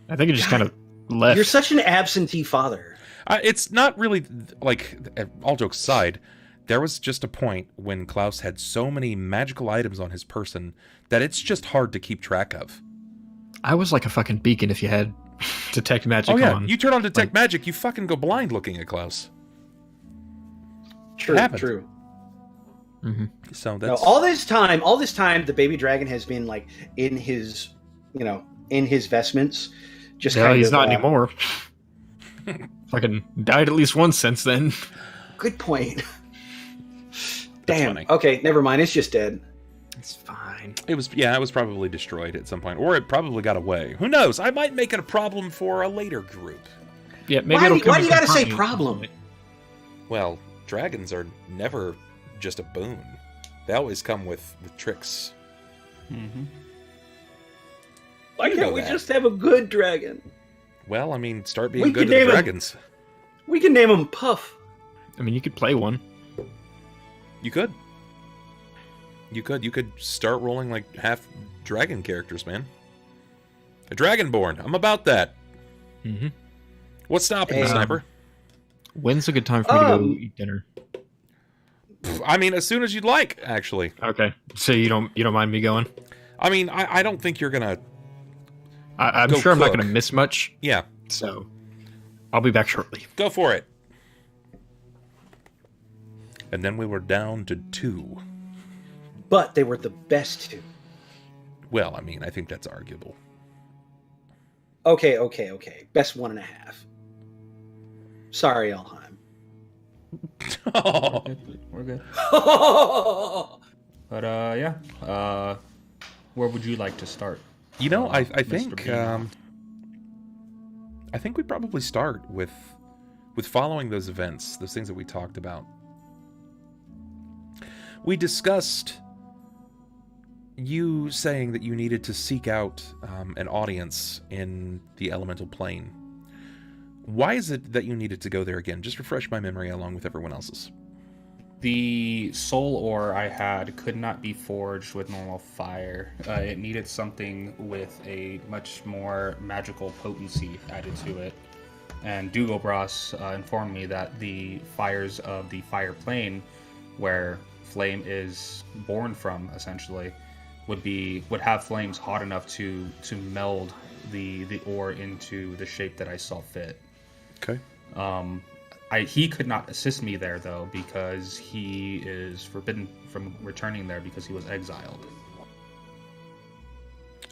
I think it just kind of left. You're such an absentee father. It's not really, like, all jokes aside, there was just a point when Klaus had so many magical items on his person that it's just hard to keep track of. I was like a fucking beacon if you had detect magic on. Oh yeah, you turn on detect magic, you fucking go blind looking at Klaus. True. Mm-hmm. So that's all this time, the baby dragon has been like in his vestments. Just he's not anymore. Fucking died at least once since then. Good point. Damn. Funny. Okay, never mind. It's just dead. It's fine. It was probably destroyed at some point, or it probably got away. Who knows? I might make it a problem for a later group. Yeah, maybe why it'll do come you in gotta say handy. problem? Well, dragons are never just a boon. They always come with tricks. Mm-hmm. Why You can't know we that. just have a good dragon? Well, I mean, start being We good can to the name him- dragons. We can name him Puff. I mean, you could play one. You could. You could start rolling like half dragon characters, man. A dragonborn. I'm about that. Mm-hmm. What's stopping you, Hey, Sniper? When's a good time for me to go Um, eat dinner? I mean, as soon as you'd like, actually. Okay, so you don't mind me going? I mean, I don't think you're gonna. I'm Go sure I'm not cook. going to miss much, Yeah, so I'll be back shortly. go for it. And then we were down to 2. But they were the best 2. Well, I mean, I think that's arguable. Okay. Best 1.5. Sorry, Ulhime. Oh, We're good. But yeah. Where would you like to start? you know, I Mr. think Bean? I think we probably start with following those events, those things that we talked about. We discussed you saying that you needed to seek out an audience in the elemental plane. Why is it that you needed to go there again? Just refresh my memory along with everyone else's. The soul ore I had could not be forged with normal fire. It needed something with a much more magical potency added to it. And Dugobras informed me that the fires of the fire plane, where flame is born from, essentially, would have flames hot enough to meld the ore into the shape that I saw fit. Okay. He could not assist me there, though, because he is forbidden from returning there because he was exiled.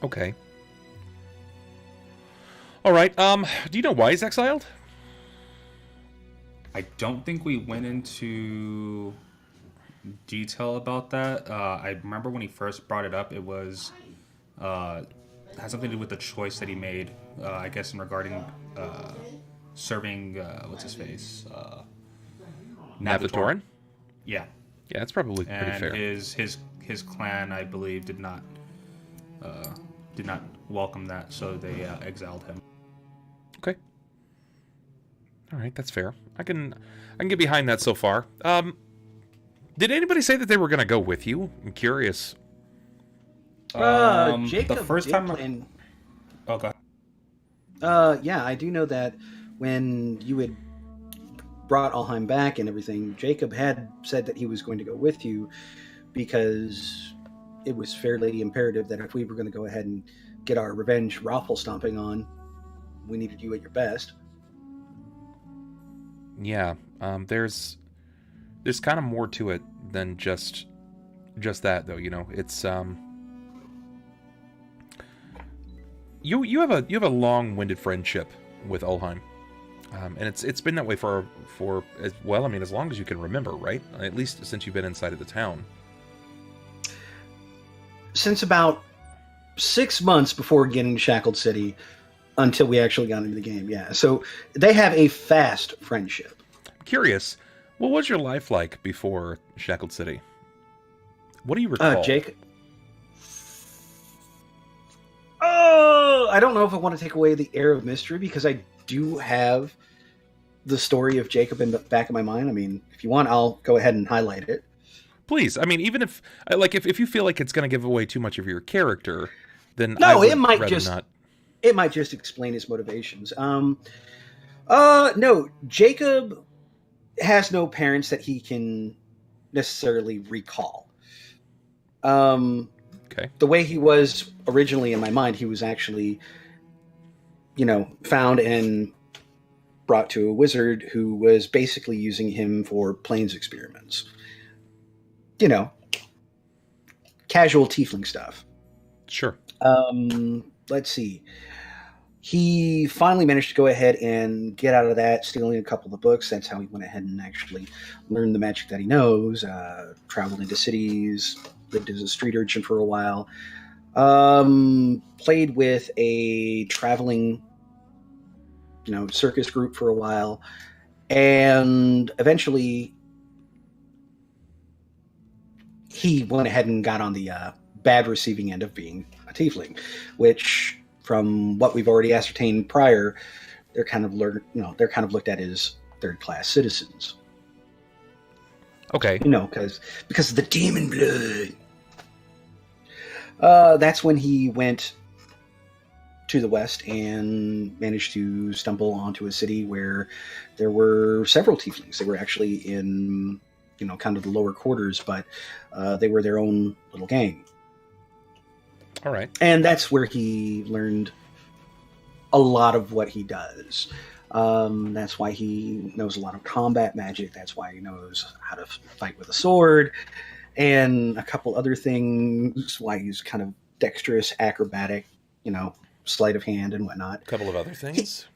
Okay. All right. Do you know why he's exiled? I don't think we went into detail about that. I remember when he first brought it up, it was had something to do with the choice that he made, I guess, in regarding serving what's his face, Navatoran? Yeah, Yeah, that's probably pretty and fair. his clan, I believe, did not welcome that, so they exiled him. Okay. All right, that's fair. I can get behind that so far. Did anybody say that they were going to go with you? I'm curious. Jakob the first did time. plan- Okay. Yeah, I do know that when you had brought Ulhime back and everything, Jakob had said that he was going to go with you because it was fairly imperative that if we were going to go ahead and get our revenge raffle stomping on, we needed you at your best. Yeah, there's kind of more to it than just that, though. You know, it's you have a long-winded friendship with Ulhime, and it's been that way for as well. I mean, as long as you can remember, right? At least since you've been inside of the town. Since about 6 months before getting to Shackled City, until we actually got into the game, yeah. So they have a fast friendship. Curious, what was your life like before Shackled City? What do you recall? Jake. Oh, I don't know if I want to take away the air of mystery because I do have the story of Jakob in the back of my mind. I mean, if you want, I'll go ahead and highlight it. Please, I mean, even if you feel like it's going to give away too much of your character, then No, I would it might rather just not. It might just explain his motivations. No, Jakob has no parents that he can necessarily recall. Okay. The way he was originally in my mind, he was actually, found and brought to a wizard who was basically using him for planes experiments. Casual tiefling stuff. Sure. Let's see. He finally managed to go ahead and get out of that, stealing a couple of the books. That's how he went ahead and actually learned the magic that he knows, traveled into cities, lived as a street urchin for a while, played with a traveling circus group for a while, and eventually he went ahead and got on the bad receiving end of being a tiefling, which, from what we've already ascertained prior, they're kind of looked at as third-class citizens. Okay. Because of the demon blood. That's when he went to the west and managed to stumble onto a city where there were several tieflings. They were actually in, kind of the lower quarters, but they were their own little gang. All right. And that's where he learned a lot of what he does. That's why he knows a lot of combat magic. That's why he knows how to fight with a sword and a couple other things. Why he's kind of dexterous, acrobatic, sleight of hand and whatnot. A couple of other things.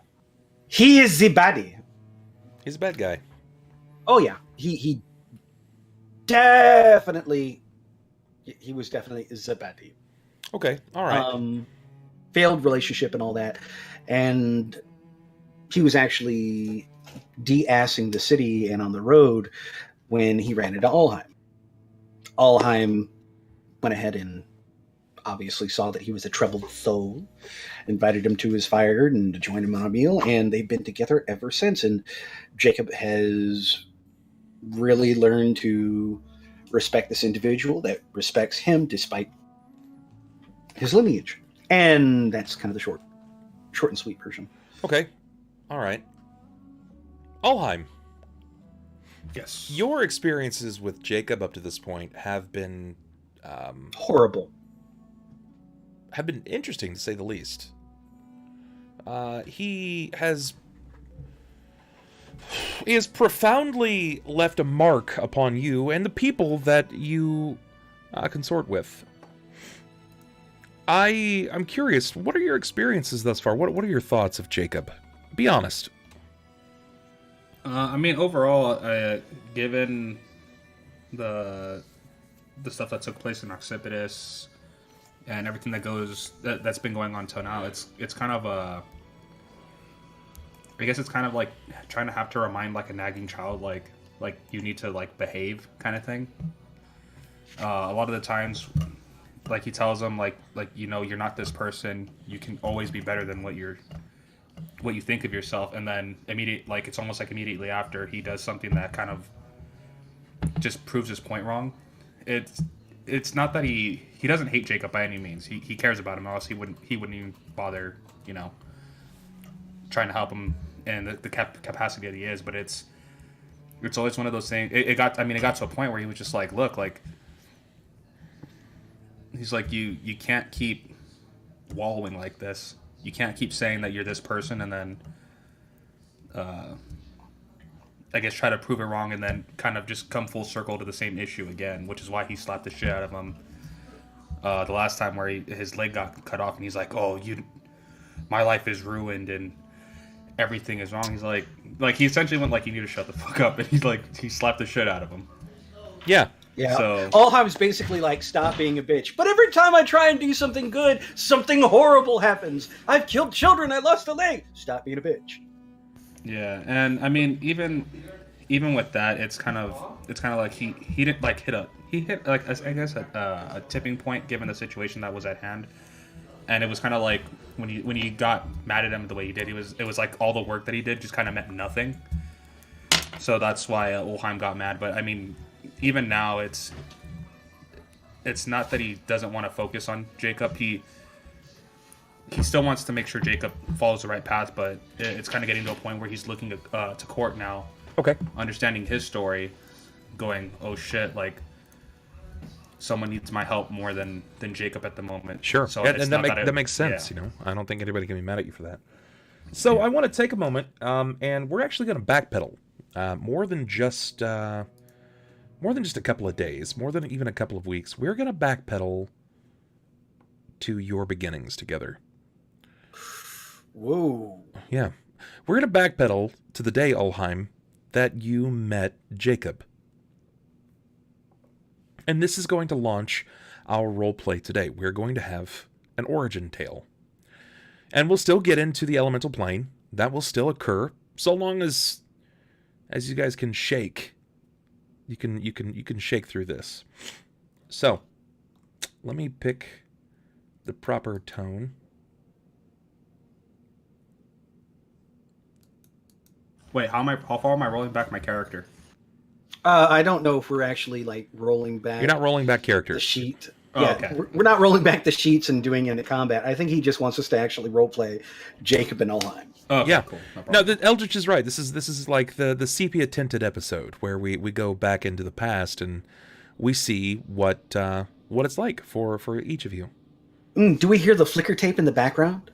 He is the baddie. He's a bad guy. Oh yeah, he definitely. He was definitely the baddie. Okay, all right. Failed relationship and all that, and he was actually de-assing the city and on the road when he ran into Ulhime. Ulhime went ahead and obviously saw that he was a troubled soul, invited him to his fire and to join him on a meal, and they've been together ever since. And Jakob has really learned to respect this individual that respects him despite his lineage. And that's kind of the short and sweet version. Okay. All right. Ulhime. Yes. Your experiences with Jakob up to this point have been horrible. Have been interesting, to say the least. He has profoundly left a mark upon you and the people that you consort with. I'm curious, what are your experiences thus far? What are your thoughts of Jakob? Be honest. Overall, given the stuff that took place in Occipitus and everything that's been going on till now, it's kind of I guess it's kind of like trying to have to remind like a nagging child, like you need to like behave kind of thing. A lot of the times, like he tells them like you're not this person. You can always be better than what you think of yourself. And then it's almost like immediately after, he does something that kind of just proves his point wrong. It's not that he doesn't hate Jakob by any means. He cares about him, or else he wouldn't even bother trying to help him in the capacity that he is. But it's always one of those things. It got to a point where he was just like, look, like, he's like, you can't keep wallowing like this. You can't keep saying that you're this person and then I guess try to prove it wrong and then kind of just come full circle to the same issue again, which is why he slapped the shit out of him the last time, where his leg got cut off and he's like, oh, my life is ruined and everything is wrong. He's like he essentially went like, you need to shut the fuck up, and he slapped the shit out of him. Yeah. Yeah. So Ulhime's basically like, stop being a bitch. But every time I try and do something good, something horrible happens. I've killed children. I lost a leg. Stop being a bitch. Yeah, and I mean, even with that, it's kind of like he didn't like hit a tipping point given the situation that was at hand, and it was kind of like when he got mad at him the way he did, it was like all the work that he did just kind of meant nothing. So that's why Ulhime got mad. But I mean, even now, it's not that he doesn't want to focus on Jakob. He still wants to make sure Jakob follows the right path, but it's kind of getting to a point where he's looking to Cort now. Okay. Understanding his story, going, oh shit, like, someone needs my help more than Jakob at the moment. Sure. So Yeah, and that makes sense, yeah. I don't think anybody can be mad at you for that. So I want to take a moment, and we're actually going to backpedal. More than just a couple of days, more than even a couple of weeks. We're going to backpedal to your beginnings together. Whoa. Yeah. We're going to backpedal to the day, Ulhime, that you met Jakob. And this is going to launch our roleplay today. We're going to have an origin tale. And we'll still get into the elemental plane. that will still occur so long as you guys can shake. You can shake through this. So, let me pick the proper tone. Wait, how far am I rolling back my character? I don't know if we're actually like rolling back. You're not rolling back the characters. sheet. Oh, Yeah, okay. we're not rolling back the sheets and doing any combat. I think he just wants us to actually roleplay Jakob and Ulhime. Oh, okay, Yeah. cool. No, No, problem. the Eldritch is right. This is like the sepia tinted episode where we go back into the past and we see what it's like for each of you. Do we hear the flicker tape in the background?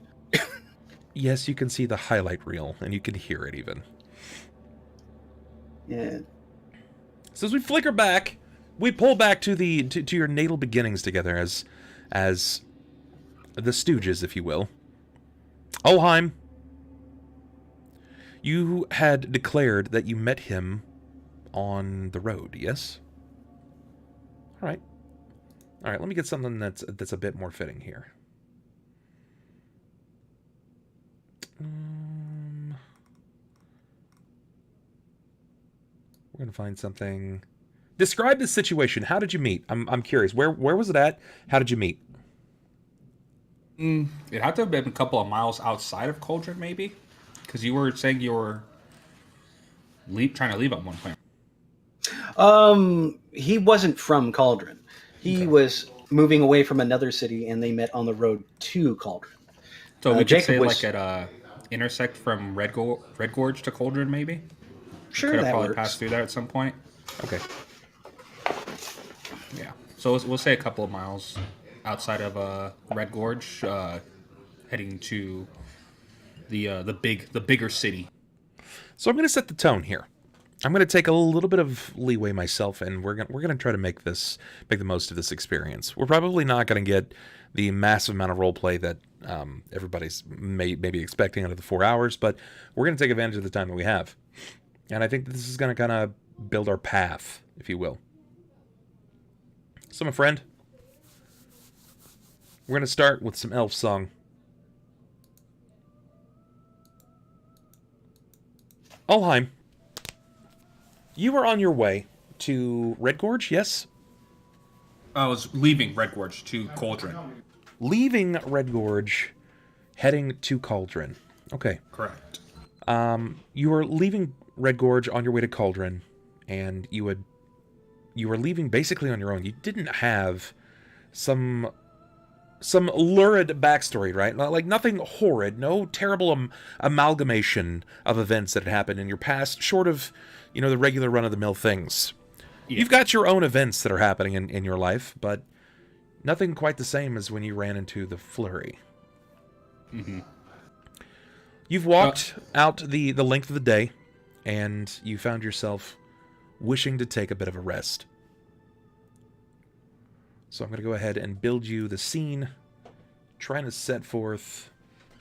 Yes, you can see the highlight reel and you can hear it even. Yeah. So as we flicker back, we pull back to to your natal beginnings together as the Stooges, if you will. Ulhime, you had declared that you met him on the road, yes? All right. Let me get something that's a bit more fitting here. We're gonna find something. Describe the situation. How did you meet? I'm curious. Where was it at? How did you meet? It had to have been a couple of miles outside of Cauldron, maybe, because you were saying you were trying to leave at one point. He wasn't from Cauldron. He was moving away from another city, and they met on the road to Cauldron. So we could Jakob say was- like at intersect from Red Gorge to Cauldron, maybe. Sure, Could have that probably works. passed through there at some point. Okay. Yeah. So we'll say a couple of miles outside of Red Gorge, heading to the bigger city. So I'm going to set the tone here. I'm going to take a little bit of leeway myself, and we're going to try to make the most of this experience. We're probably not going to get the massive amount of roleplay that everybody's maybe expecting out of the 4 hours, but we're going to take advantage of the time that we have. And I think this is going to kind of build our path, if you will. So, my friend, we're going to start with some elf song. Ulhime, you were on your way to Red Gorge, yes? I was leaving Red Gorge to Cauldron. Leaving Red Gorge, heading to Cauldron. Okay. Correct. You were leaving Red Gorge on your way to Cauldron, and you were leaving basically on your own. You didn't have some lurid backstory, right? Like nothing horrid, no terrible amalgamation of events that had happened in your past, short of, the regular run-of-the-mill things. Yeah. You've got your own events that are happening in your life, but nothing quite the same as when you ran into the flurry. Mm-hmm. You've walked out the length of the day, and you found yourself wishing to take a bit of a rest. So I'm going to go ahead and build you the scene, trying to set forth...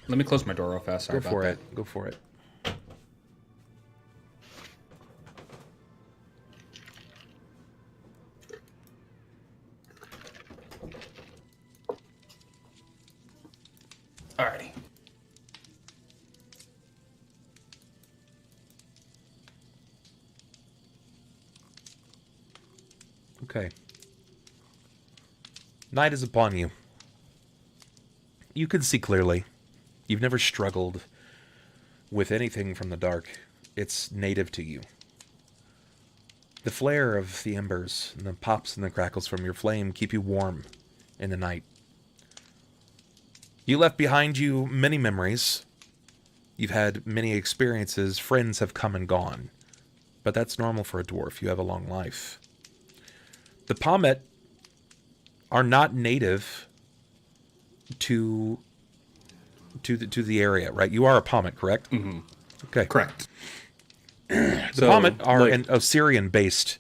Let me close my door real fast. Sorry Go for about it. Go for it. Alrighty. Okay. Night is upon you. You can see clearly. You've never struggled with anything from the dark. It's native to you. The flare of the embers and the pops and the crackles from your flame keep you warm in the night. You left behind you many memories. You've had many experiences. Friends have come and gone. But that's normal for a dwarf. You have a long life. The Pommet are not native to the area, right? You are a Pommet, correct? Mm-hmm. Okay. Correct. The Pommet are an Osirian-based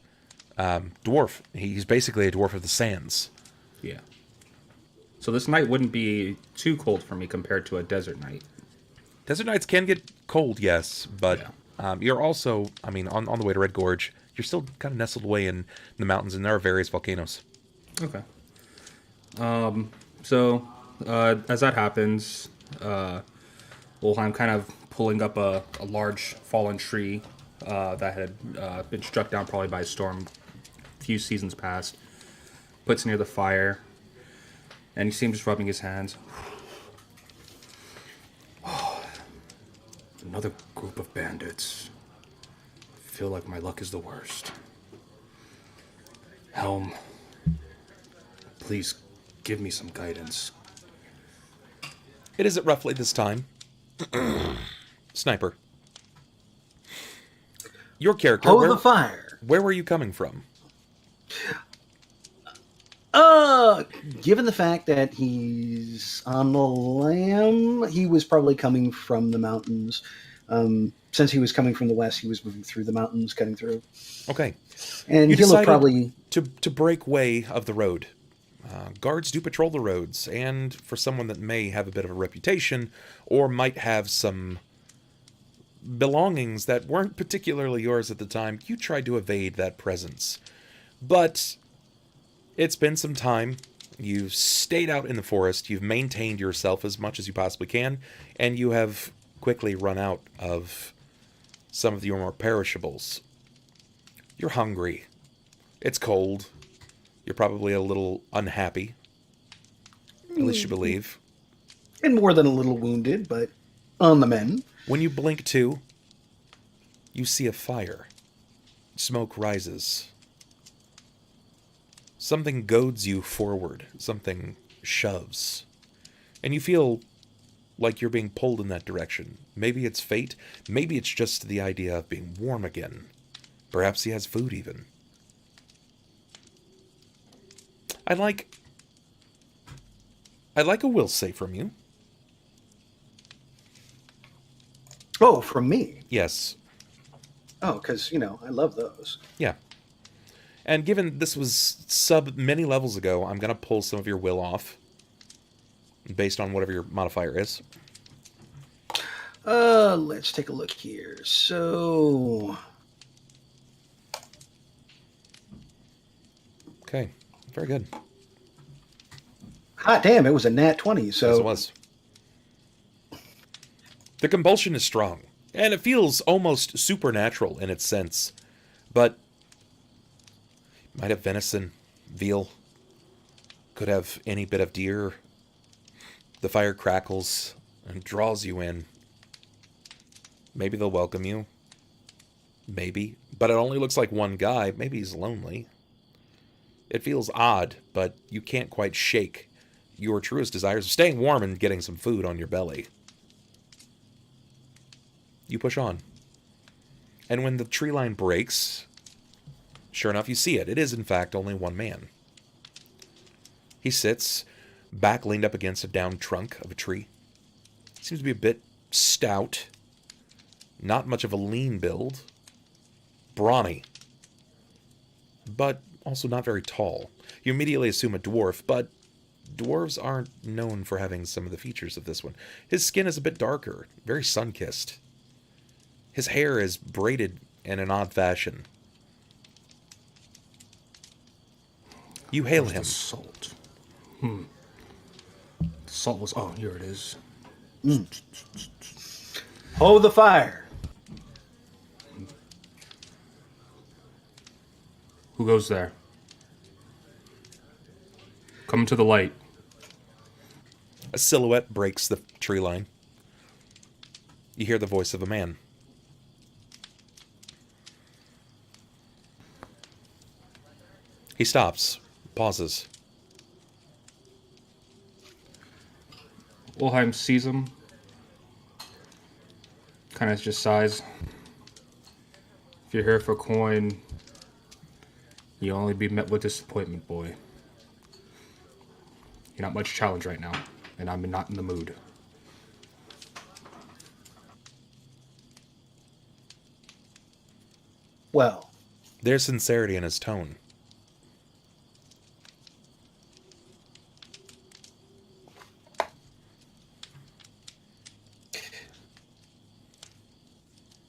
dwarf. He's basically a dwarf of the sands. Yeah. So this night wouldn't be too cold for me compared to a desert night. Desert nights can get cold, yes, but you're also, on the way to Red Gorge, you're still kind of nestled away in the mountains, and there are various volcanoes. Okay. So as that happens, Ulhime kind of pulling up a large fallen tree that had been struck down probably by a storm a few seasons past. Puts it near the fire, and you see him just rubbing his hands. Another group of bandits. I feel like my luck is the worst. Helm, please give me some guidance. It is at roughly this time. Sniper. Your character. Hold the fire. Where were you coming from? Given the fact that he's on the lam, he was probably coming from the mountains. Since he was coming from the west, he was moving through the mountains, cutting through. Okay. And he'll have probably to break way of the road. Guards do patrol the roads, and for someone that may have a bit of a reputation, or might have some belongings that weren't particularly yours at the time, you tried to evade that presence. But it's been some time. You've stayed out in the forest. You've maintained yourself as much as you possibly can, and you have quickly run out of some of your more perishables. You're hungry. It's cold. You're probably a little unhappy. At least you believe. And more than a little wounded, but on the mend. When you blink to, you see a fire. Smoke rises. Something goads you forward. Something shoves. And you feel like you're being pulled in that direction. Maybe it's fate. Maybe it's just the idea of being warm again. Perhaps he has food even. I'd like a will save from you. Oh, from me? Yes. Oh, because, I love those. Yeah. And given this was sub many levels ago, I'm going to pull some of your will off. Based on whatever your modifier is. Let's take a look here. So... Okay. Very good. Hot damn, it was a nat 20, so... Yes, it was. The compulsion is strong, and it feels almost supernatural in its sense. But might have venison, veal, could have any bit of deer. The fire crackles and draws you in. Maybe they'll welcome you. Maybe. But it only looks like one guy. Maybe he's lonely. It feels odd, but you can't quite shake your truest desires of staying warm and getting some food on your belly. You push on. And when the tree line breaks, sure enough, you see it. It is, in fact, only one man. He sits, back leaned up against a down trunk of a tree. Seems to be a bit stout. Not much of a lean build. Brawny. But also not very tall. You immediately assume a dwarf, but dwarves aren't known for having some of the features of this one. His skin is a bit darker, very sun-kissed. His hair is braided in an odd fashion. You hail him. The salt. The salt was... Oh, here it is. Hold the fire. Who goes there? Come to the light. A silhouette breaks the tree line. You hear the voice of a man. He stops, pauses. Ulhime sees him. Kind of just sighs. If you're here for coin, you'll only be met with disappointment, boy. You're not much challenge right now, and I'm not in the mood. Well. There's sincerity in his tone.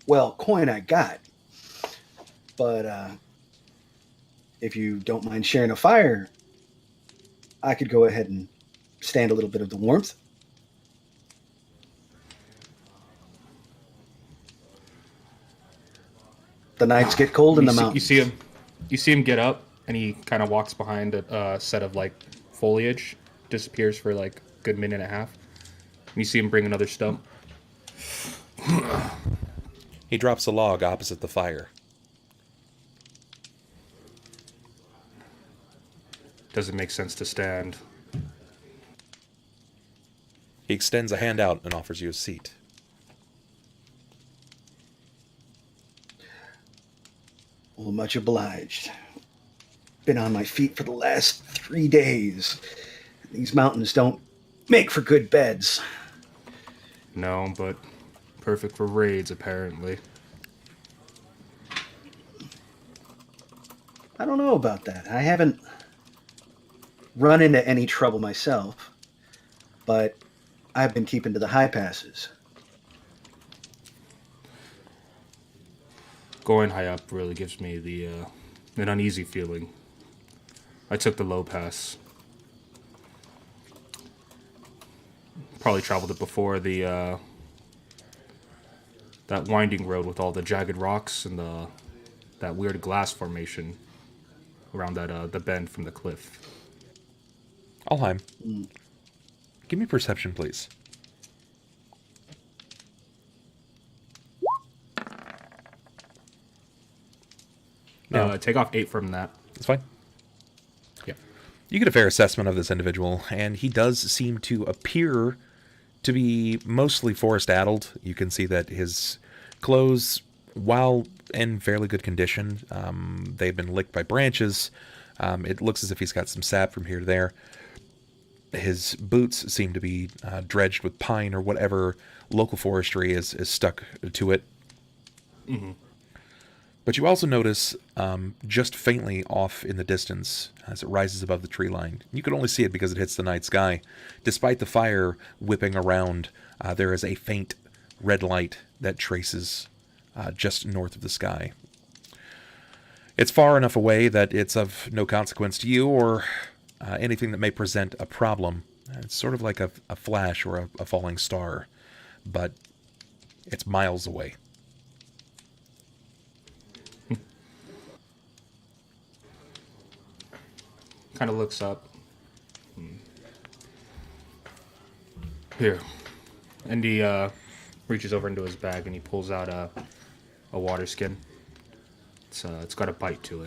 Well, coin I got. But if you don't mind sharing a fire, I could go ahead and stand a little bit of the warmth. The nights get cold in the mountains. You see him get up, and he kind of walks behind a set of like foliage, disappears for like a good minute and a half. And you see him bring another stump. He drops a log opposite the fire. Doesn't make sense to stand. He extends a hand out and offers you a seat. Well, much obliged. Been on my feet for the last 3 days. These mountains don't make for good beds. No, but perfect for raids, apparently. I don't know about that. I haven't run into any trouble myself, but I've been keeping to the high passes. Going high up really gives me an uneasy feeling. I took the low pass. Probably traveled it before that winding road with all the jagged rocks and that weird glass formation around the bend from the cliff. Ulhime, give me perception, please. No, take off 8 from that. That's fine. Yeah. You get a fair assessment of this individual, and he does seem to appear to be mostly forest-addled. You can see that his clothes, while in fairly good condition, they've been licked by branches. It looks as if he's got some sap from here to there. His boots seem to be dredged with pine or whatever local forestry is stuck to it. Mm-hmm. But you also notice, just faintly off in the distance, as it rises above the tree line, you can only see it because it hits the night sky. Despite the fire whipping around, there is a faint red light that traces just north of the sky. It's far enough away that it's of no consequence to you or anything that may present a problem. It's sort of like a flash or a falling star, but it's miles away. Kind of looks up. Here. And he reaches over into his bag and he pulls out a water skin. It's got a bite to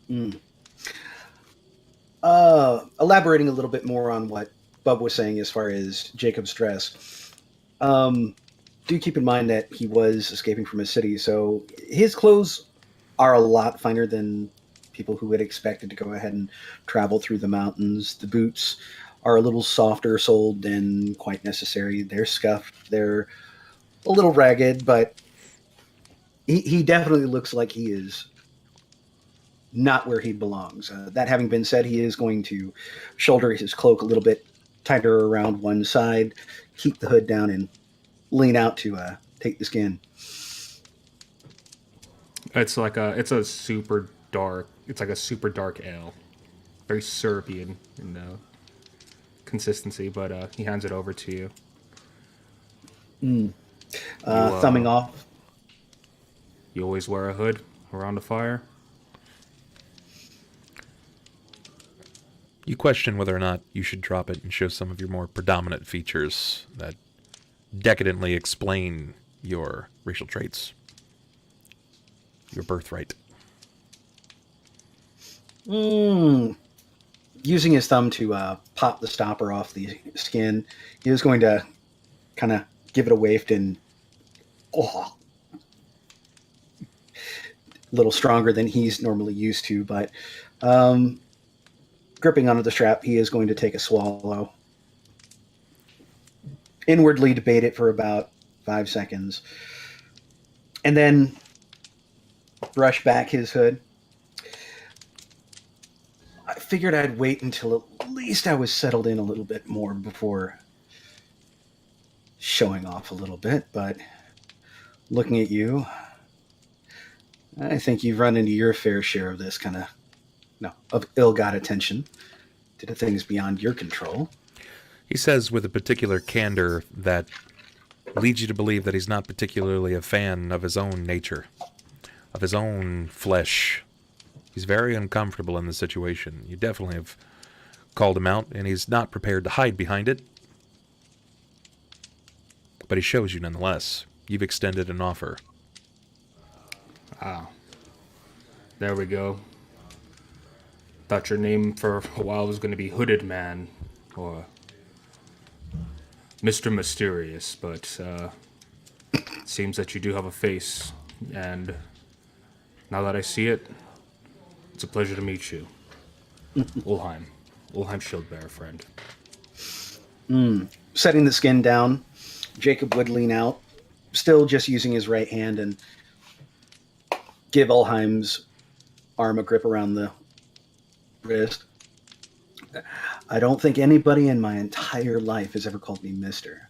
it. Elaborating a little bit more on what Bub was saying as far as Jacob's dress. Do keep in mind that he was escaping from a city, so his clothes are a lot finer than people who had expected to go ahead and travel through the mountains. The boots are a little softer soled than quite necessary. They're scuffed. They're a little ragged, but he definitely looks like he is not where he belongs. That having been said, he is going to shoulder his cloak a little bit tighter around one side, keep the hood down, and lean out to take the skin. It's a super dark. It's like a super dark ale, very syrupy in consistency. But he hands it over to you. Thumbing off. You always wear a hood around a fire? You question whether or not you should drop it and show some of your more predominant features that decadently explain your racial traits. Your birthright. Using his thumb to pop the stopper off the skin, he was going to kind of give it a waft and a little stronger than he's normally used to, but gripping onto the strap, he is going to take a swallow. Inwardly debate it for about 5 seconds. And then brush back his hood. I figured I'd wait until at least I was settled in a little bit more before showing off a little bit, but looking at you, I think you've run into your fair share of this kind of ill-got attention to the things beyond your control. He says with a particular candor that leads you to believe that he's not particularly a fan of his own nature, of his own flesh. He's very uncomfortable in the situation. You definitely have called him out, and he's not prepared to hide behind it. But he shows you nonetheless. You've extended an offer. Ah. There we go. Thought your name for a while was going to be Hooded Man, or Mr. Mysterious, but it seems that you do have a face, and now that I see it, it's a pleasure to meet you. Ulhime. Ulhime Shieldbearer, friend. Setting the skin down, Jacob would lean out, still just using his right hand, and give Ulhime's arm a grip around the wrist. I don't think anybody in my entire life has ever called me Mister.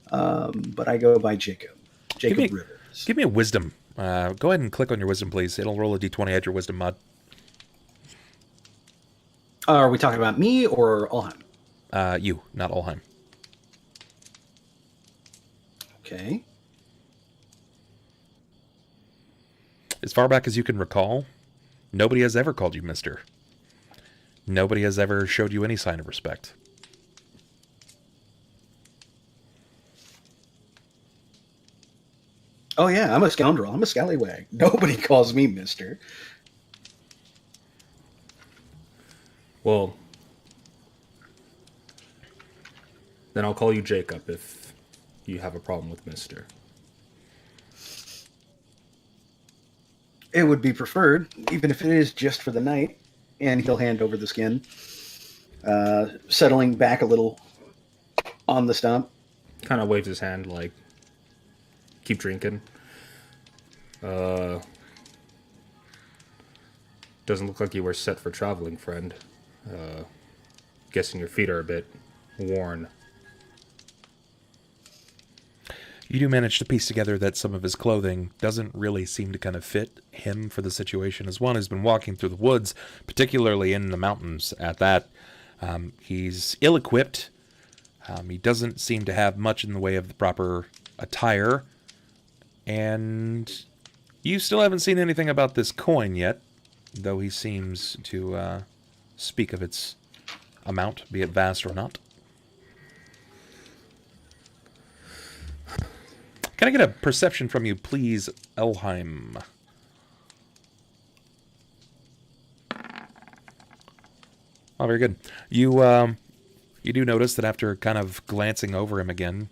But I go by Jacob. Jacob Rivers. Give me a wisdom. Go ahead and click on your wisdom, please. It'll roll a d20 at your wisdom mod. Are we talking about me or Ulhime? You, not Ulhime. Okay. As far back as you can recall, nobody has ever called you Mister. Nobody has ever showed you any sign of respect. Oh yeah, I'm a scoundrel. I'm a scallywag. Nobody calls me Mister. Well, then I'll call you Jacob if you have a problem with Mister. It would be preferred, even if it is just for the night. And he'll hand over the skin, settling back a little on the stump. Kind of waves his hand like, keep drinking. Doesn't look like you were set for traveling, friend. Guessing your feet are a bit worn. You do manage to piece together that some of his clothing doesn't really seem to kind of fit him for the situation. As one who's been walking through the woods, particularly in the mountains at that, he's ill-equipped. He doesn't seem to have much in the way of the proper attire. And you still haven't seen anything about this coin yet, though he seems to speak of its amount, be it vast or not. Can I get a perception from you, please, Ulhime? Oh, very good. You do notice that after kind of glancing over him again,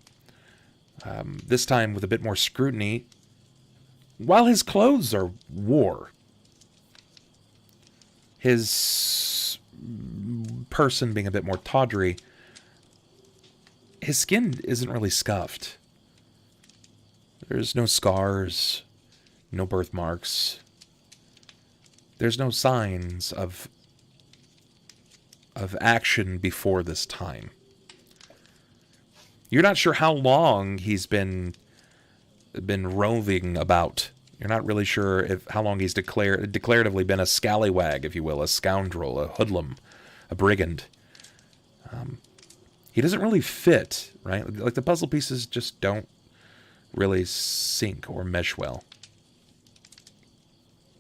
this time with a bit more scrutiny, while his clothes are war, his person being a bit more tawdry, his skin isn't really scuffed. There's no scars, no birthmarks. There's no signs of action before this time. You're not sure how long he's been roving about. You're not really sure how long he's declaratively been a scallywag, if you will, a scoundrel, a hoodlum, a brigand. He doesn't really fit, right? Like the puzzle pieces just don't really sync or mesh well.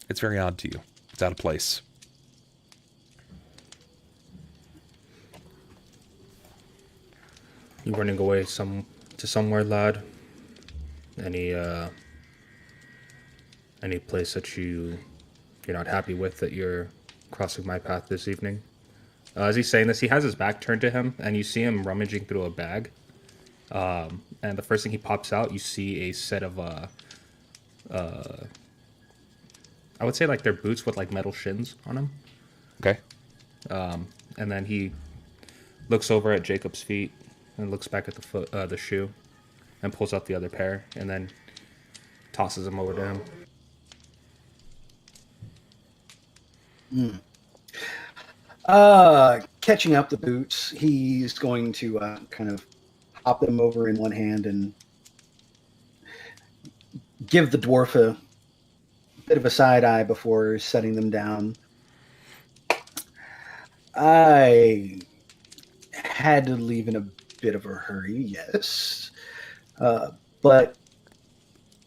It's very odd to you. It's out of place. You running away to somewhere, lad? Any place that you're not happy with that you're crossing my path this evening? As he's saying this, he has his back turned to him, and you see him rummaging through a bag. And the first thing he pops out, you see a set of I would say like they're boots with like metal shins on them. Okay. And then he looks over at Jacob's feet and looks back at the shoe, and pulls out the other pair, and then tosses them over to him. Catching up the boots, he's going to kind of hop them over in one hand and give the dwarf a bit of a side eye before setting them down. I had to leave in a bit of a hurry, yes. But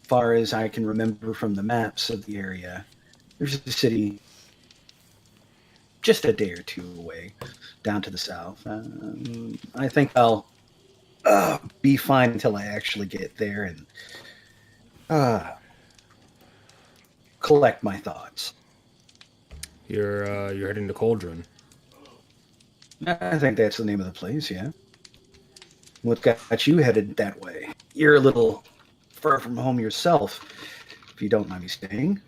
far as I can remember from the maps of the area, there's a city just a day or two away, down to the south. I think I'll be fine until I actually get there and collect my thoughts. You're heading to Cauldron. I think that's the name of the place, yeah. What got you headed that way? You're a little far from home yourself, if you don't mind me saying.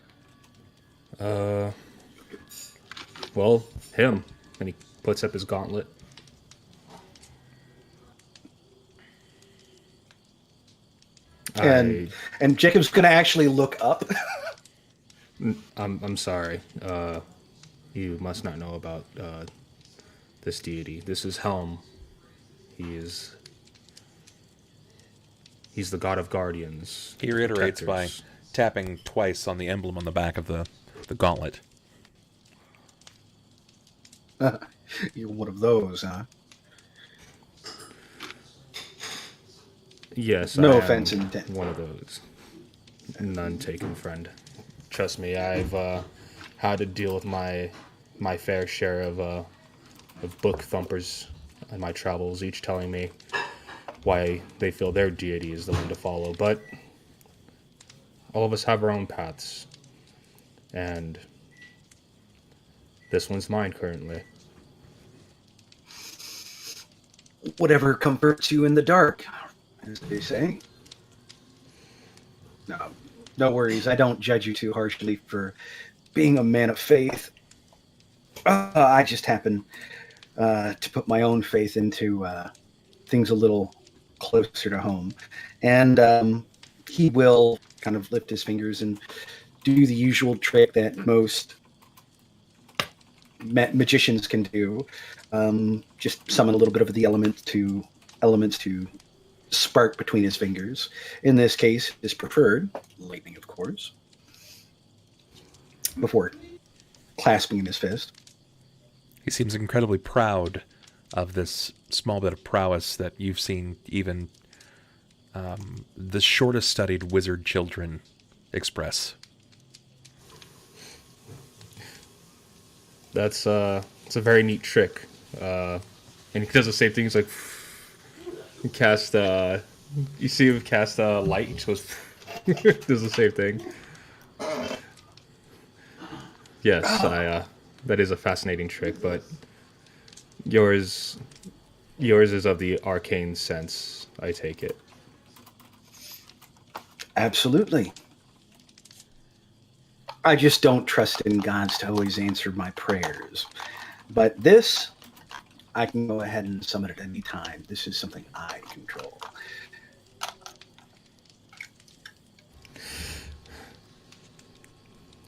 Well, him. And he puts up his gauntlet. And Jacob's gonna actually look up. I'm sorry. You must not know about this deity. This is Helm. He's the god of guardians. He reiterates by protectors. tapping twice on the emblem on the back of the gauntlet. You're one of those, huh? Yes, No I offense am intended. one of those. None taken, friend. Trust me, I've had to deal with my fair share of book thumpers in my travels, each telling me why they feel their deity is the one to follow. But all of us have our own paths, and this one's mine currently. Whatever comforts you in the dark, as they say. No worries. I don't judge you too harshly for being a man of faith. I just happen to put my own faith into things a little closer to home. And he will kind of lift his fingers and do the usual trick that most magicians can do. Just summon a little bit of the elements to spark between his fingers. In this case, his preferred, lightning, of course, before clasping in his fist. He seems incredibly proud of this small bit of prowess that you've seen even the shortest studied wizard children express. It's a very neat trick. And he does the same thing. He's like, he cast, you see him cast light, he just goes, does the same thing. Yes, that is a fascinating trick, but yours is of the arcane sense, I take it. Absolutely. I just don't trust in gods to always answer my prayers. But this, I can go ahead and summon at any time. This is something I control.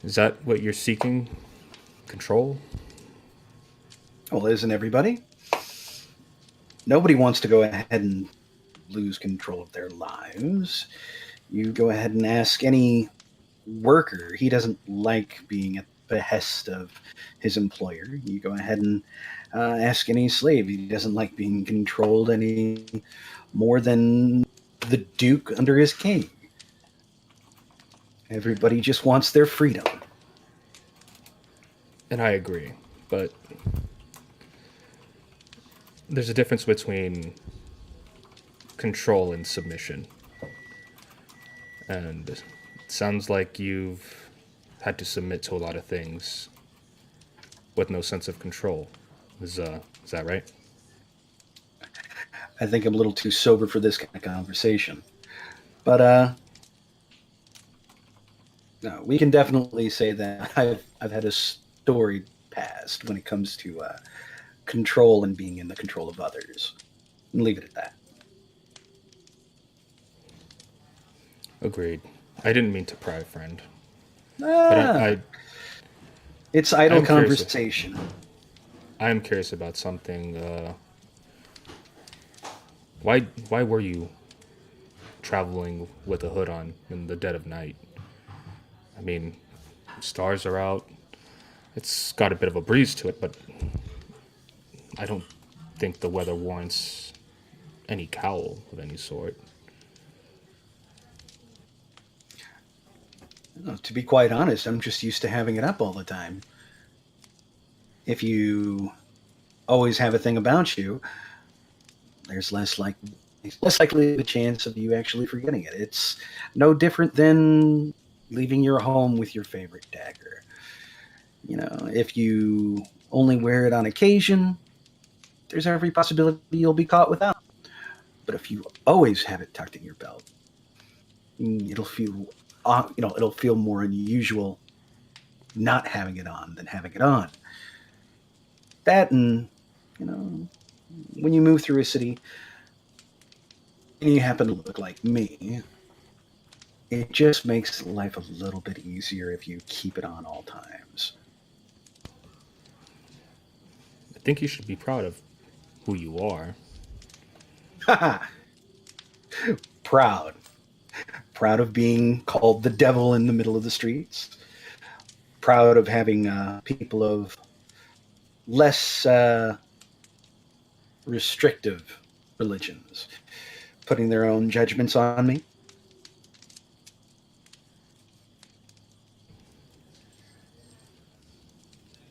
Is that what you're seeking? Control? Well, isn't everybody? Nobody wants to go ahead and lose control of their lives. You go ahead and ask any worker. He doesn't like being at the behest of his employer. You go ahead and ask any slave. He doesn't like being controlled any more than the duke under his king. Everybody just wants their freedom. And I agree, but there's a difference between control and submission. And it sounds like you've had to submit to a lot of things with no sense of control. Is that right? I think I'm a little too sober for this kind of conversation. But no, we can definitely say that I've had a storied past when it comes to control and being in the control of others. And leave it at that. Agreed. I didn't mean to pry, friend. But it's idle I'm curious. conversation. I am curious about something. Why were you traveling with a hood on in the dead of night? I mean, stars are out. It's got a bit of a breeze to it, but I don't think the weather warrants any cowl of any sort. To be quite honest, I'm just used to having it up all the time. If you always have a thing about you, there's less likely the chance of you actually forgetting it. It's no different than leaving your home with your favorite dagger. If you only wear it on occasion, there's every possibility you'll be caught without. But if you always have it tucked in your belt, it'll feel more unusual not having it on than having it on. That, and when you move through a city and you happen to look like me, it just makes life a little bit easier if you keep it on all times. I think you should be proud of who you are. Proud. Proud of being called the devil in the middle of the streets. Proud of having people of less restrictive religions putting their own judgments on me.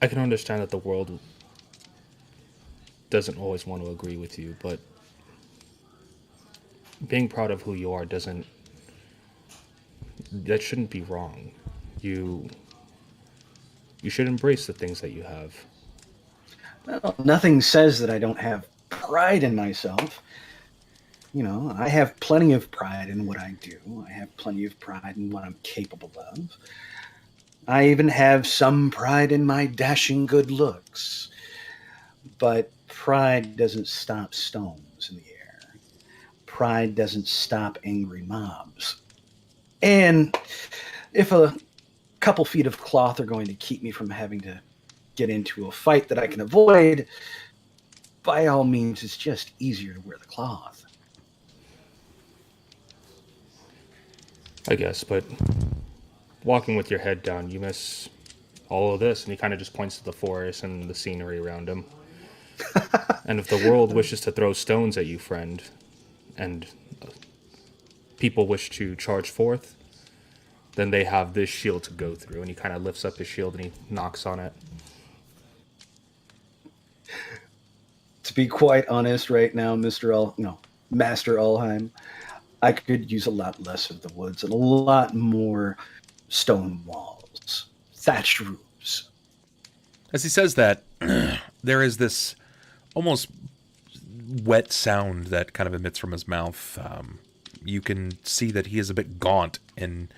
I can understand that the world doesn't always want to agree with you, but being proud of who you are that shouldn't be wrong. You should embrace the things that you have. Well, nothing says that I don't have pride in myself. I have plenty of pride in what I do. I have plenty of pride in what I'm capable of. I even have some pride in my dashing good looks. But pride doesn't stop stones in the air. Pride doesn't stop angry mobs. And if a couple feet of cloth are going to keep me from having to get into a fight that I can avoid, by all means, it's just easier to wear the cloth. I guess, but walking with your head down, you miss all of this, and he kind of just points to the forest and the scenery around him. And if the world wishes to throw stones at you, friend, and people wish to charge forth, then they have this shield to go through. And he kind of lifts up his shield and he knocks on it. To be quite honest right now, Master Ulhime, I could use a lot less of the woods and a lot more stone walls, thatched roofs. As he says that, there is this almost wet sound that kind of emits from his mouth. You can see that he is a bit gaunt in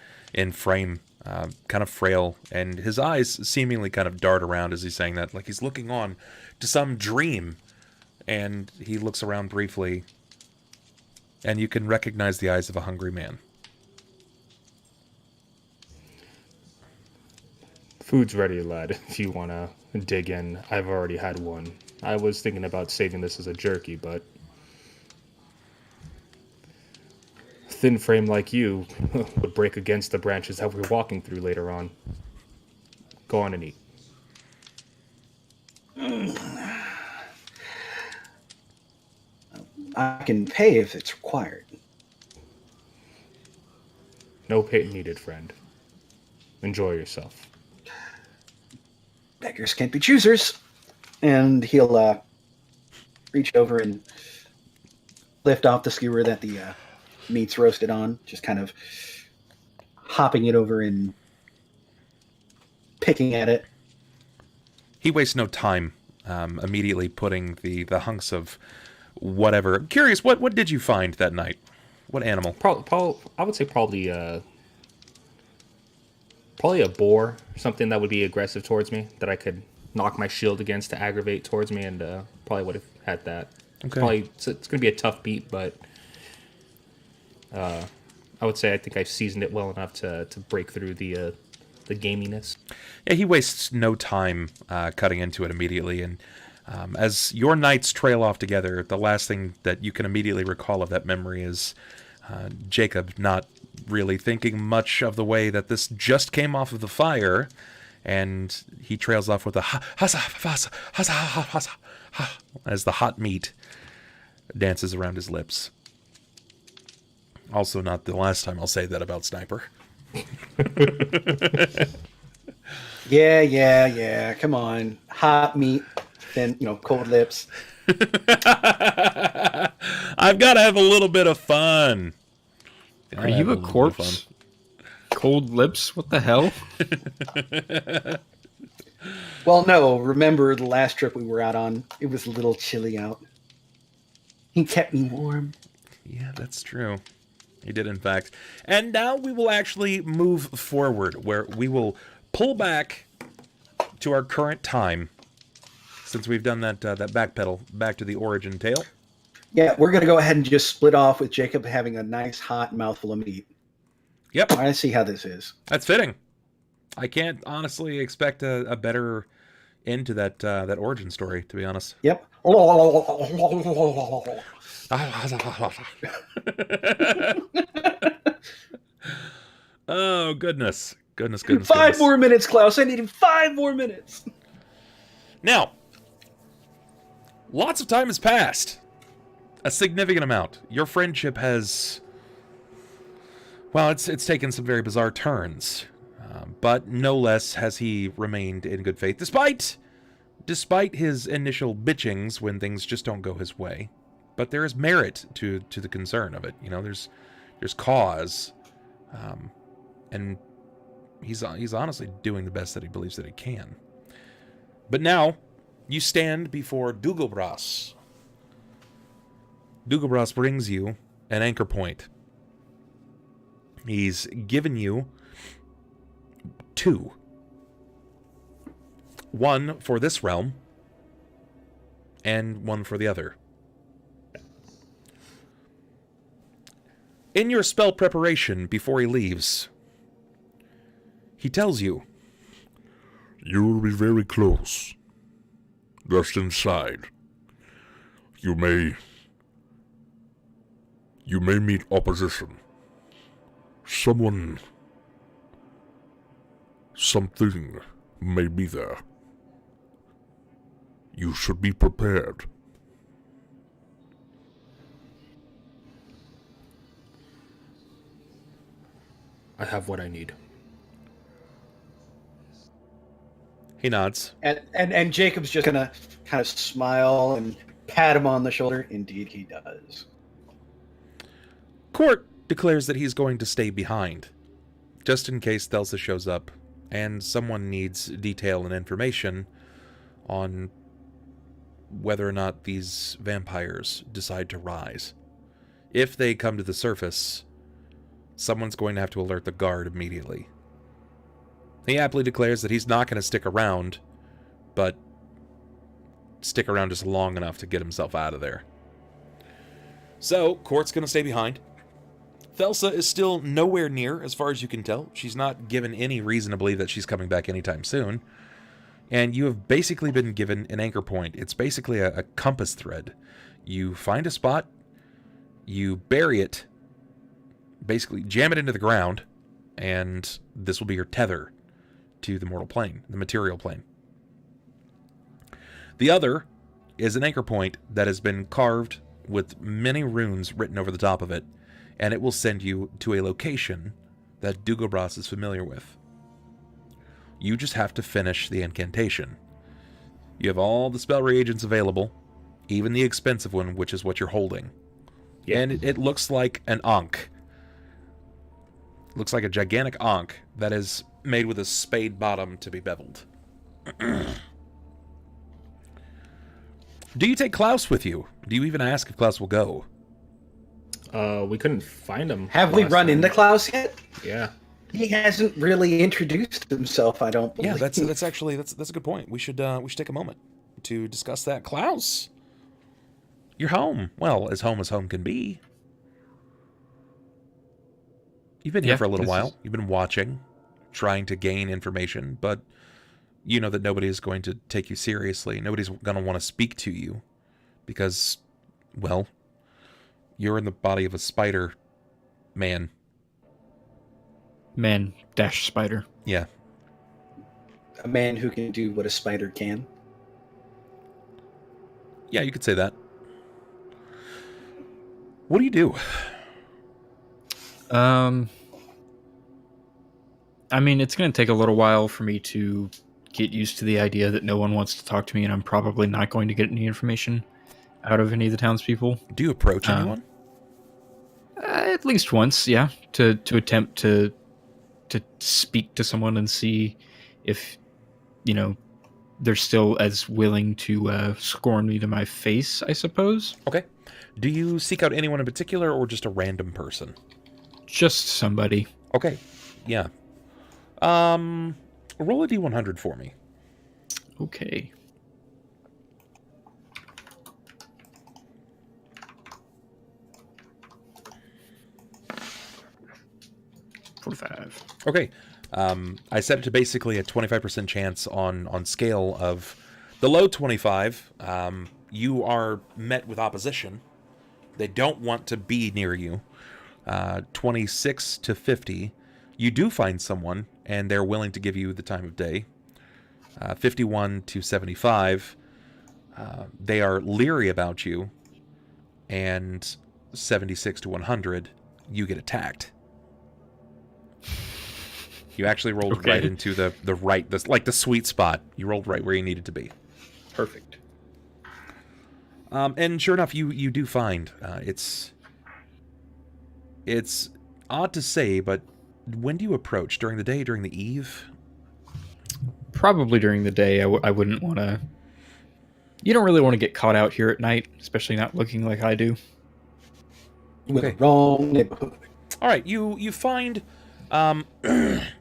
frame, kind of frail, and his eyes seemingly kind of dart around as he's saying that, like he's looking on to some dream. And he looks around briefly, and you can recognize the eyes of a hungry man. Food's ready, lad, if you want to dig in. I've already had one. I was thinking about saving this as a jerky, but thin frame like you would break against the branches that we're walking through later on. Go on and eat. I can pay if it's required. No pay needed, friend. Enjoy yourself. Beggars can't be choosers. And he'll reach over and lift off the skewer that the meat's roasted on, just kind of hopping it over and picking at it. He wastes no time immediately putting the hunks of whatever. I'm curious, what did you find that night? What animal? I would say probably a boar, something that would be aggressive towards me, that I could knock my shield against to aggravate towards me, and probably would have had that. Okay. It's going to be a tough beat, but I would say I think I've seasoned it well enough to break through the gaminess. Yeah, he wastes no time cutting into it immediately, and as your nights trail off together, the last thing that you can immediately recall of that memory is Jakob not really thinking much of the way that this just came off of the fire, and he trails off with a as the hot meat dances around his lips. Also not the last time I'll say that about Sniper. Yeah. Come on. Hot meat, then, cold lips. I've got to have a little bit of fun. Are you a corpse? Cold lips? What the hell? Well, no. Remember the last trip we were out on? It was a little chilly out. He kept me warm. Yeah, that's true. He did, in fact. And now we will actually move forward, where we will pull back to our current time, since we've done that backpedal back to the origin tale. Yeah, we're going to go ahead and just split off with Jacob having a nice hot mouthful of meat. Yep. I see how this is. That's fitting. I can't honestly expect a better end to that origin story, to be honest. Yep. Oh, goodness. 5 more minutes, Klaus. I need 5 more minutes. Now, lots of time has passed. A significant amount. Your friendship has... Well, it's taken some very bizarre turns. But no less has he remained in good faith, despite his initial bitchings when things just don't go his way. But there is merit to the concern of it. There's cause. And he's honestly doing the best that he believes that he can. But now, you stand before Dugobras. Dugobras brings you an anchor point. He's given you 2. 1 for this realm, and 1 for the other. In your spell preparation before he leaves, he tells you, "You will be very close. Just inside. You may meet opposition. Something may be there. You should be prepared." I have what I need. he nods. And Jacob's just gonna kind of smile and pat him on the shoulder. Indeed, he does. Cort declares that he's going to stay behind, just in case Thelsa shows up, and someone needs detail and information on whether or not these vampires decide to rise. If they come to the surface, someone's going to have to alert the guard immediately. He aptly declares that he's not going to stick around, but stick around just long enough to get himself out of there. So, Cort's going to stay behind. Thelsa is still nowhere near, as far as you can tell. She's not given any reason to believe that she's coming back anytime soon. And you have basically been given an anchor point. It's basically a compass thread. You find a spot, you bury it, basically jam it into the ground, and this will be your tether to the mortal plane, the material plane. The other is an anchor point that has been carved with many runes written over the top of it, and it will send you to a location that Dugobras is familiar with. You just have to finish the incantation. You have all the spell reagents available, even the expensive one, which is what you're holding. Yeah. And it looks like an ankh. Looks like a gigantic ankh that is made with a spade bottom to be beveled. Do you take Klaus with you? Do you even ask if Klaus will go? We couldn't find him. Have we run into Klaus yet? Yeah. He hasn't really introduced himself, I don't believe. Yeah, that's actually a good point. We should take a moment to discuss that. Klaus, you're home. Well, as home can be. You've been here for a little while. You've been watching, trying to gain information, but you know that nobody is going to take you seriously. Nobody's going to want to speak to you because, well, you're in the body of a spider man. Man-spider. Yeah. A man who can do what a spider can. Yeah, you could say that. What do you do? I mean, it's going to take a little while for me to get used to the idea that no one wants to talk to me, and I'm probably not going to get any information out of any of the townspeople. Do you approach anyone? At least once, yeah, to attempt to speak to someone and see if, they're still as willing to scorn me to my face, I suppose. Okay. Do you seek out anyone in particular or just a random person? Just somebody. Okay. Yeah. Roll a D100 for me. Okay. 45. Okay. I set it to basically a 25% chance on scale of the low 25. You are met with opposition. They don't want to be near you. 26 to 50. You do find someone, and they're willing to give you the time of day. 51 to 75. They are leery about you. And 76 to 100. You get attacked. You actually rolled right into the sweet spot. You rolled right where you needed to be. Perfect. And sure enough, you do find it's odd to say, but when do you approach? During the day? During the eve? Probably during the day. I wouldn't want to. You don't really want to get caught out here at night, especially not looking like I do. With the wrong neighborhood. All right, you find.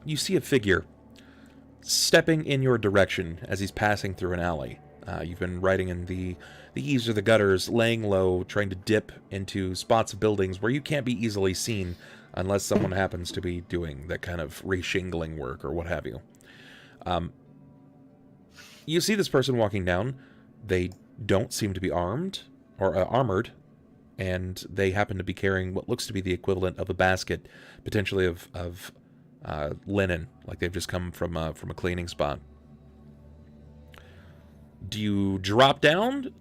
You see a figure stepping in your direction as he's passing through an alley. You've been riding in the eaves or the gutters, laying low, trying to dip into spots of buildings where you can't be easily seen unless someone happens to be doing that kind of reshingling work or what have you. You see this person walking down. They don't seem to be armed or armored, and they happen to be carrying what looks to be the equivalent of a basket, potentially of linen, like they've just come from a cleaning spot. Do you drop down?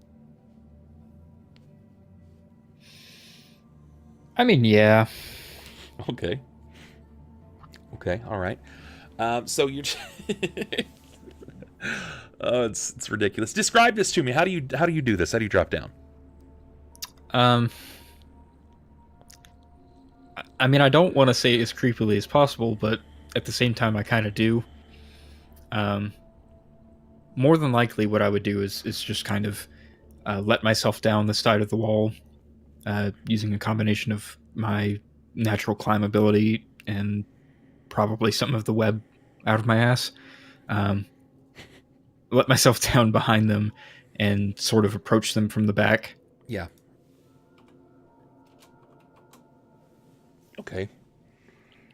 I mean, yeah. Okay, all right. So you're... Oh, it's ridiculous. Describe this to me. How do you do this? How do you drop down? I mean, I don't want to say as creepily as possible, but at the same time, I kind of do. More than likely, what I would do is just kind of let myself down the side of the wall, using a combination of my natural climb ability and probably some of the web out of my ass. Let myself down behind them and sort of approach them from the back. Yeah. Okay.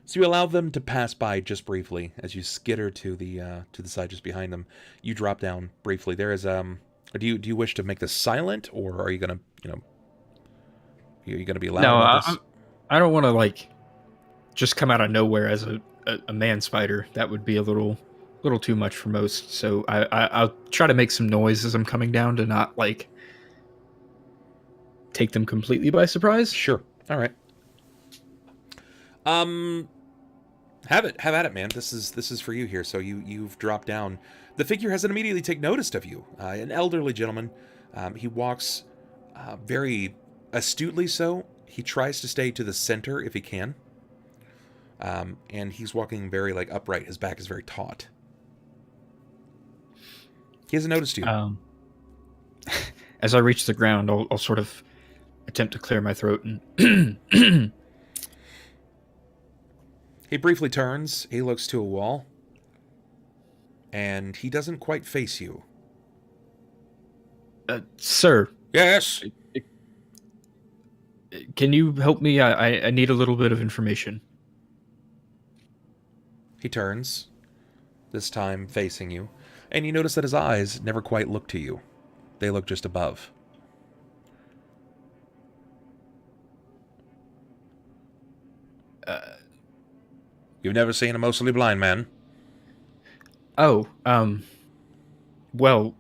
So you allow them to pass by just briefly as you skitter to the side just behind them. You drop down briefly. There is do you wish to make this silent, or are you gonna are you gonna be loud about this? I don't want to just come out of nowhere as a man spider. That would be a little too much for most. So I'll try to make some noise as I'm coming down to not take them completely by surprise. Sure. All right. Have at it, man. This is for you here. So you've dropped down. The figure hasn't immediately take notice of you. An elderly gentleman. He walks very astutely. So he tries to stay to the center if he can. And he's walking very upright. His back is very taut. He hasn't noticed you. As I reach the ground, I'll sort of attempt to clear my throat and. He briefly turns, he looks to a wall, and he doesn't quite face you. Sir. Yes? Can you help me? I need a little bit of information. He turns, this time facing you, and you notice that his eyes never quite look to you. They look just above. You've never seen a mostly blind man? Oh, well,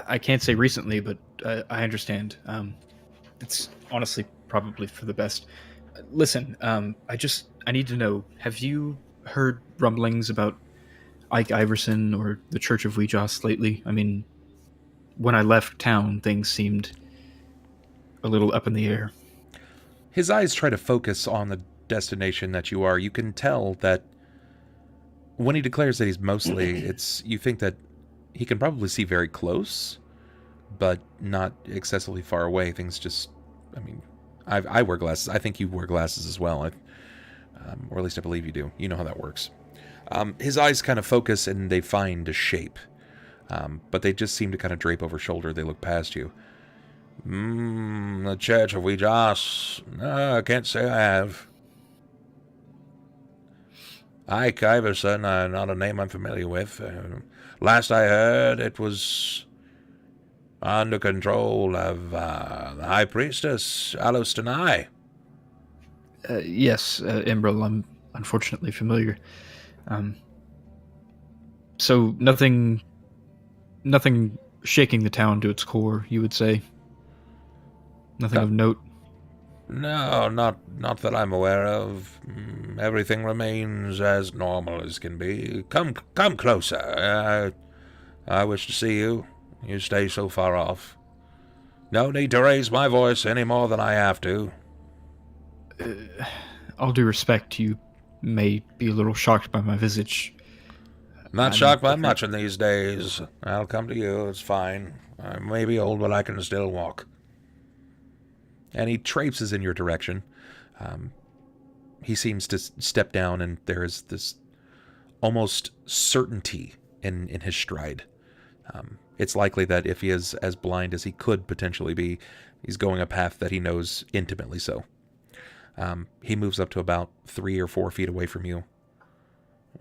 I can't say recently, but I understand. It's honestly probably for the best. Listen, I need to know, have you heard rumblings about Ike Iverson or the Church of Weejoss lately? I mean, when I left town, things seemed a little up in the air. His eyes try to focus on the destination that you are. You can tell that when he declares that he's mostly, you think that he can probably see very close, but not excessively far away. Things just, I mean, I wear glasses. I think you wear glasses as well, or at least I believe you do. You know how that works. His eyes kind of focus and they find a shape, but they just seem to kind of drape over shoulder. They look past you. The Church of Weejoss. No, I can't say I have. Ike Iverson, not a name I'm familiar with. Last I heard, it was under control of the High Priestess, Alostonai. Yes, Emerald, I'm unfortunately familiar. So nothing shaking the town to its core, you would say? Nothing of note? No, not that I'm aware of. Everything remains as normal as can be. Come closer. I wish to see you. You stay so far off. No need to raise my voice any more than I have to. All due respect, you may be a little shocked by my visage. Not shocked by much in these days. I'll come to you, it's fine. I may be old, but I can still walk. And he traipses in your direction. He seems to step down, and there is this almost certainty in his stride. It's likely that if he is as blind as he could potentially be, he's going a path that he knows intimately so. He moves up to about 3 or 4 feet away from you.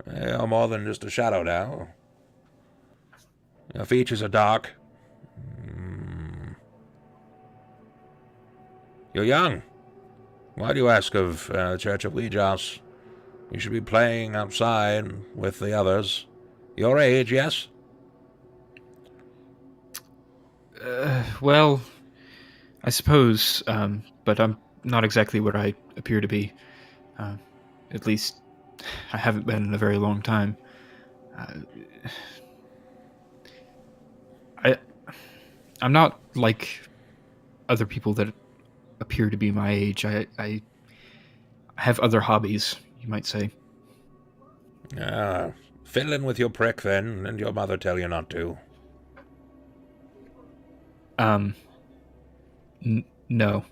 You're more than just a shadow now. Your features are dark. You're young. Why do you ask of the Church of Weejoss? You should be playing outside with the others. Your age, yes? Well, I suppose, but I'm not exactly what I appear to be. At least, I haven't been in a very long time. I'm not like other people that appear to be my age. I have other hobbies, you might say. Fiddling with your prick then, and your mother tell you not to. No.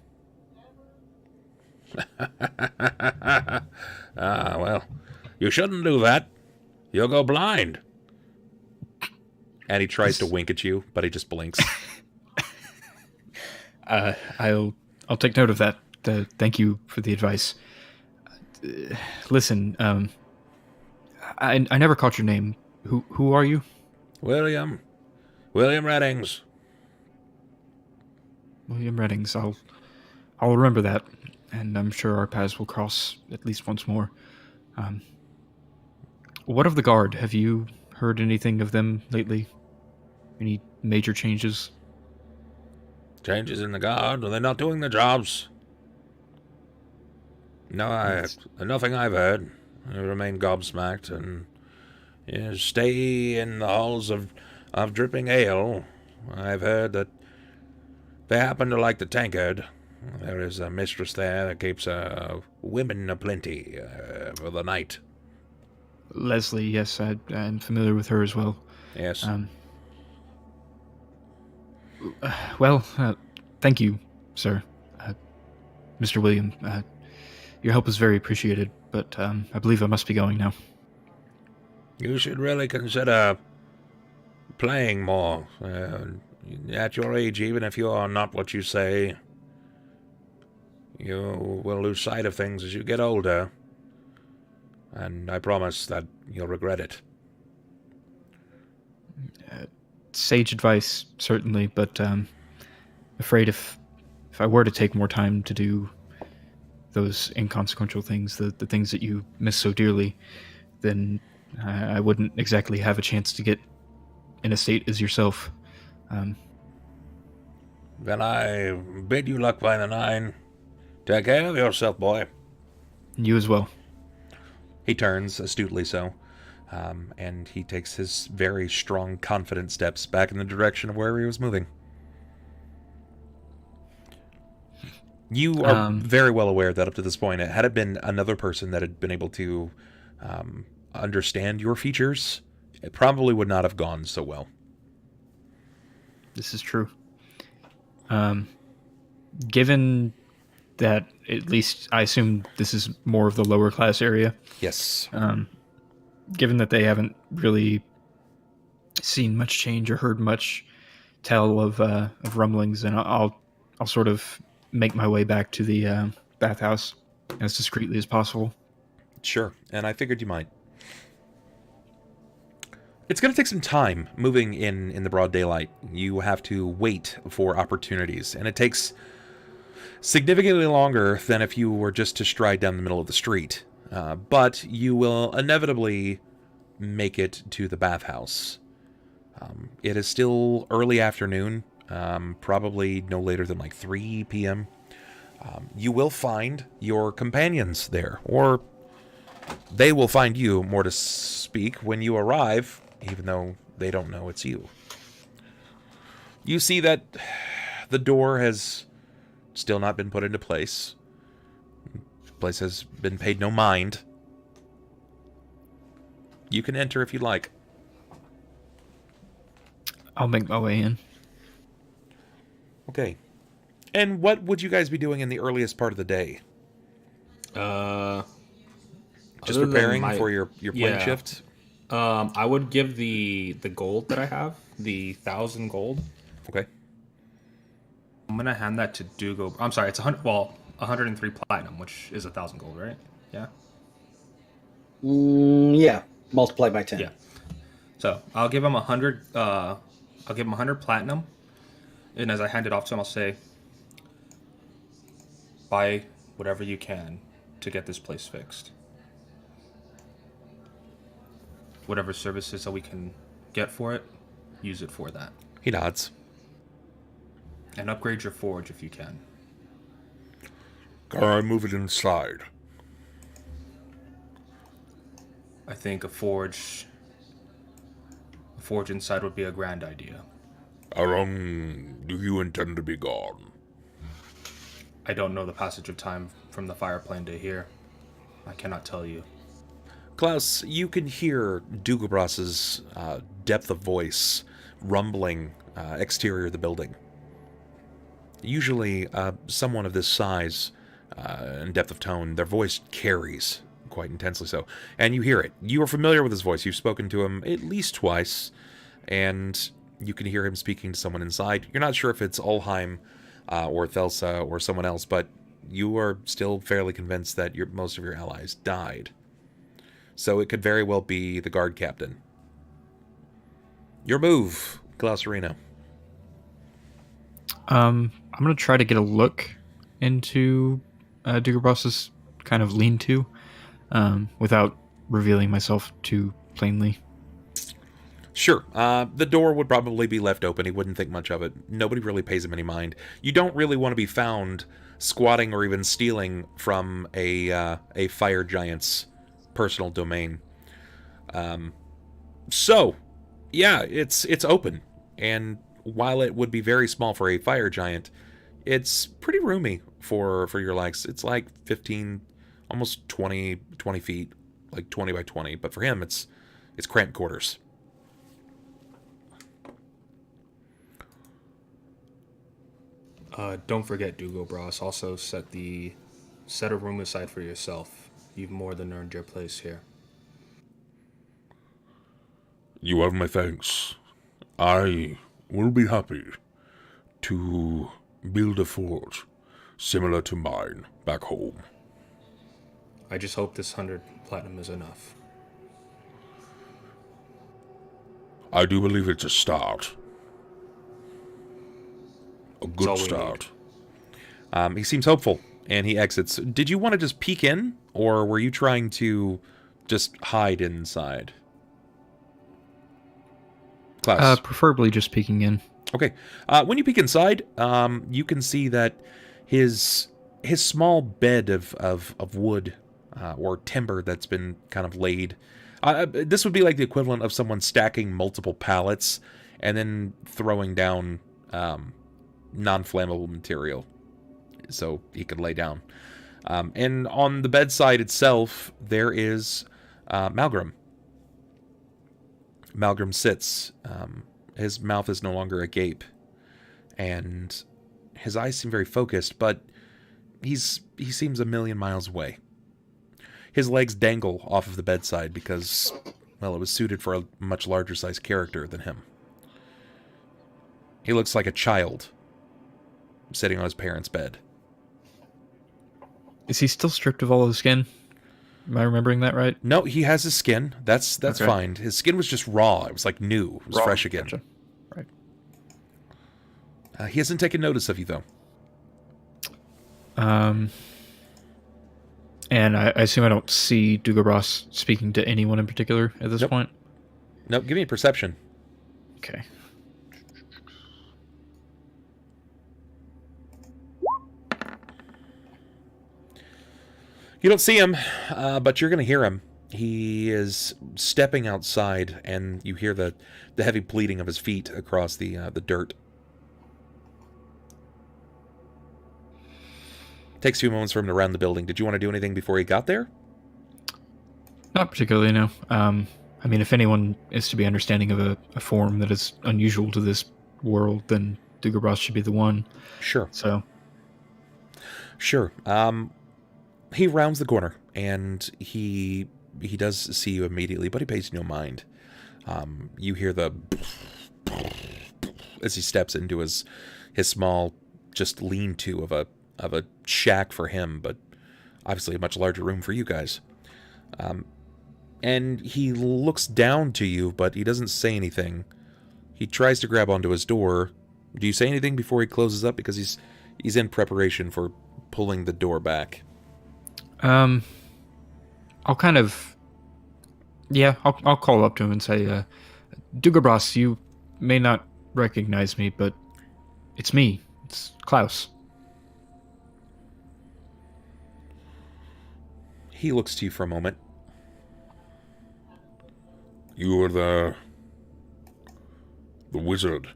Well, you shouldn't do that. You'll go blind. And he tries to wink at you, but he just blinks. I'll take note of that. Thank you for the advice. Listen, I never caught your name. Who are you? William Reddings. William Reddings. I'll remember that, and I'm sure our paths will cross at least once more. What of the guard? Have you heard anything of them lately? Any major changes? Changes in the guard? Are they not doing their jobs? No, nothing I've heard. I remain gobsmacked and stay in the halls of dripping ale. I've heard that they happen to like the tankard. There is a mistress there that keeps women aplenty for the night. Leslie, yes, I'm familiar with her as well. Yes. Well, thank you, sir. Mr. William, your help is very appreciated, but I believe I must be going now. You should really consider playing more. At your age, even if you are not what you say, you will lose sight of things as you get older. And I promise that you'll regret it. Sage advice, certainly, but afraid if I were to take more time to do those inconsequential things, the things that you miss so dearly, then I wouldn't exactly have a chance to get in a state as yourself. Then I bid you luck by the 9. Take care of yourself, boy. You as well. He turns, astutely so, and he takes his very strong, confident steps back in the direction of where he was moving. You are very well aware that up to this point, had it been another person that had been able to understand your features, it probably would not have gone so well. This is true. Given that, at least I assume this is more of the lower class area. Yes. Given that they haven't really seen much change or heard much tell of rumblings, and I'll sort of make my way back to the bathhouse as discreetly as possible. Sure, and I figured you might. It's going to take some time moving in the broad daylight. You have to wait for opportunities, and it takes significantly longer than if you were just to stride down the middle of the street. But you will inevitably make it to the bathhouse. It is still early afternoon, probably no later than like 3 p.m. You will find your companions there, or they will find you, more to speak, when you arrive, even though they don't know it's you. You see that the door has still not been put into place. The place has been paid no mind. You can enter if you'd like. I'll make my way in. Okay. And what would you guys be doing in the earliest part of the day? Just preparing for your plane shift? I would give the gold that I have, the 1,000 gold. Okay. I'm gonna hand that to Dugo. I'm sorry, it's 103 platinum, which is 1,000 gold, right? Yeah. Yeah. Multiply by 10. Yeah. So I'll give him 100. I'll give him 100 platinum, and as I hand it off to him, I'll say, "Buy whatever you can to get this place fixed. Whatever services that we can get for it, use it for that. He nods. And upgrade your forge if you can." Can I move it inside? I think a forge inside would be a grand idea. How long do you intend to be gone? I don't know the passage of time from the fireplane to here. I cannot tell you. Klaus, you can hear Dugobras's depth of voice rumbling exterior of the building. Usually, someone of this size and depth of tone, their voice carries quite intensely so. And you hear it. You are familiar with his voice. You've spoken to him at least twice, and you can hear him speaking to someone inside. You're not sure if it's Ulhime or Thelsa or someone else, but you are still fairly convinced that most of your allies died. So it could very well be the guard captain. Your move, Klaus Arena. I'm going to try to get a look into Dugobras's kind of lean-to without revealing myself too plainly. Sure. The door would probably be left open. He wouldn't think much of it. Nobody really pays him any mind. You don't really want to be found squatting or even stealing from a fire giant's personal domain. So, yeah, it's open. And while it would be very small for a fire giant, it's pretty roomy for your likes. It's like 15, almost 20 feet, like 20 by 20. But for him, it's cramped quarters. Don't forget, Dugobras, also set a room aside for yourself. You've more than earned your place here. You have my thanks. I will be happy to build a fort similar to mine back home. I just hope this 100 platinum is enough. I do believe it's a start. A good start. He seems hopeful, and he exits. Did you want to just peek in, or were you trying to just hide inside? Klaus? Preferably just peeking in. Okay. When you peek inside, you can see that his small bed of wood or timber that's been kind of laid. This would be like the equivalent of someone stacking multiple pallets and then throwing down non-flammable material so he could lay down. And on the bedside itself, there is Malgrim. Malgrim sits. His mouth is no longer agape, and his eyes seem very focused, but he seems a million miles away. His legs dangle off of the bedside because, well, it was suited for a much larger sized character than him. He looks like a child sitting on his parents' bed. Is he still stripped of all his skin? Am I remembering that right? No, he has his skin. That's okay. Fine. His skin was just raw. It was like new. It was fresh again. Gotcha. Right. He hasn't taken notice of you, though. And I assume I don't see Dugabras speaking to anyone in particular at this point? Nope, give me a perception. Okay. You don't see him, but you're going to hear him. He is stepping outside, and you hear the heavy bleeding of his feet across the dirt. Takes a few moments for him to round the building. Did you want to do anything before he got there? Not particularly, no. I mean, if anyone is to be understanding of a form that is unusual to this world, then Dugabras should be the one. Sure. So. Sure. He rounds the corner, and he does see you immediately, but he pays no mind. You hear the as he steps into his small, just lean-to of a shack for him, but obviously a much larger room for you guys. And he looks down to you, but he doesn't say anything. He tries to grab onto his door. Do you say anything before he closes up? Because he's in preparation for pulling the door back. I'll kind of... Yeah, I'll call up to him and say, Dugabras, you may not recognize me, but it's me. It's Klaus. He looks to you for a moment. You are the wizard.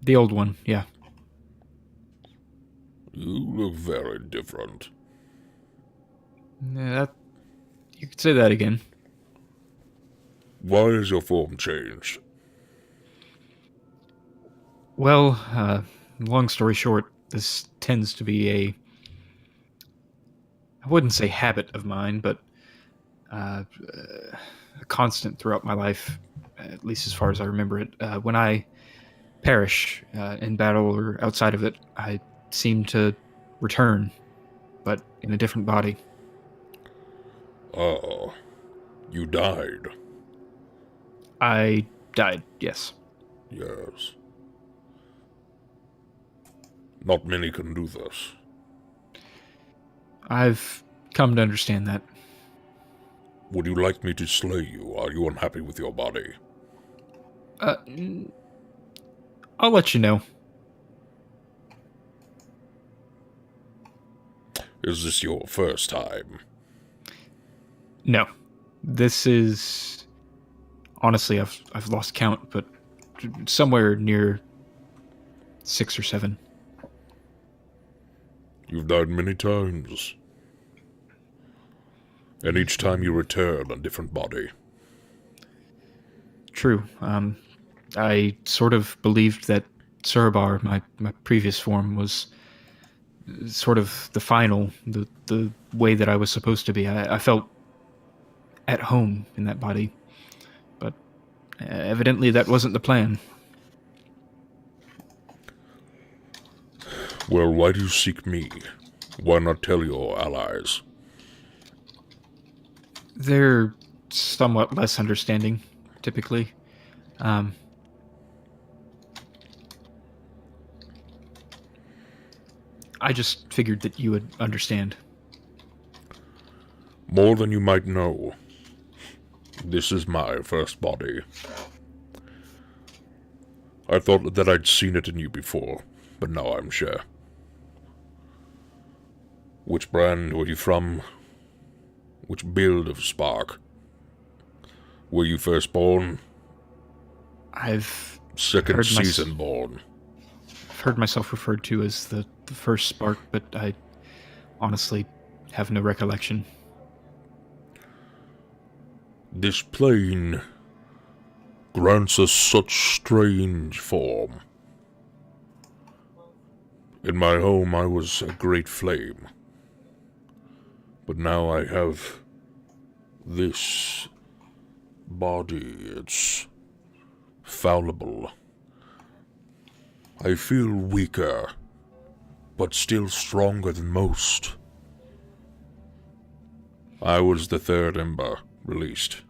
The old one, yeah. You look very different. Yeah, you could say that again. Why has your form changed? Well, long story short, this tends to be I wouldn't say habit of mine, but a constant throughout my life, at least as far as I remember it. When I perish in battle or outside of it, I seem to return, but in a different body. Oh, you died. I died, yes. Yes. Not many can do this. I've come to understand that. Would you like me to slay you? Are you unhappy with your body? I'll let you know. Is this your first time? No. This is... Honestly, I've lost count, but somewhere near 6 or 7. You've died many times. And each time you return a different body. True. I sort of believed that Surabar, my previous form, was sort of the final, the way that I was supposed to be. I felt at home in that body. But evidently that wasn't the plan. Well, why do you seek me? Why not tell your allies? They're somewhat less understanding, typically. I just figured that you would understand. More than you might know. This is my first body. I thought that I'd seen it in you before, but now I'm sure. Which brand were you from? Which build of Spark? Were you firstborn? I've Second heard season born. I've heard myself referred to as the first Spark, but I honestly have no recollection. This plane grants us such strange form. In my home I was a great flame. But now I have this body. It's fallible. I feel weaker, but still stronger than most. I was the third Ember released.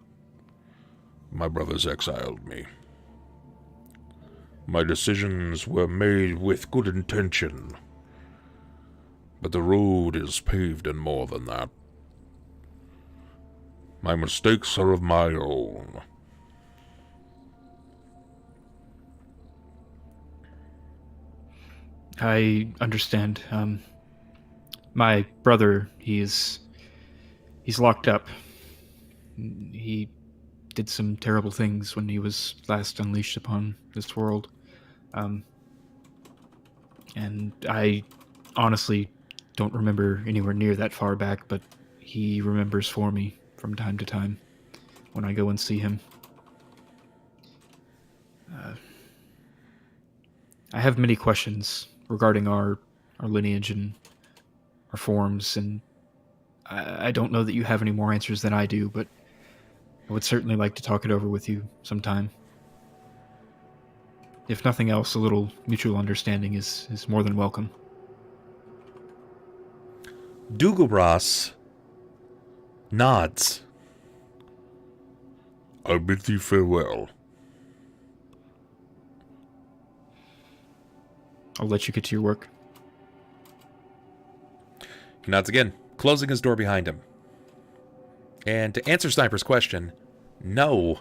My brothers exiled me. My decisions were made with good intention, but the road is paved in more than that. My mistakes are of my own. I understand. My brother, he's locked up. He did some terrible things when he was last unleashed upon this world. And I honestly don't remember anywhere near that far back, but he remembers for me from time to time when I go and see him. I have many questions regarding our lineage and our forms, and I don't know that you have any more answers than I do, but I would certainly like to talk it over with you sometime. If nothing else, a little mutual understanding is more than welcome. Dugobras nods. I bid thee farewell. I'll let you get to your work. He nods again, closing his door behind him. And to answer Sniper's question, no.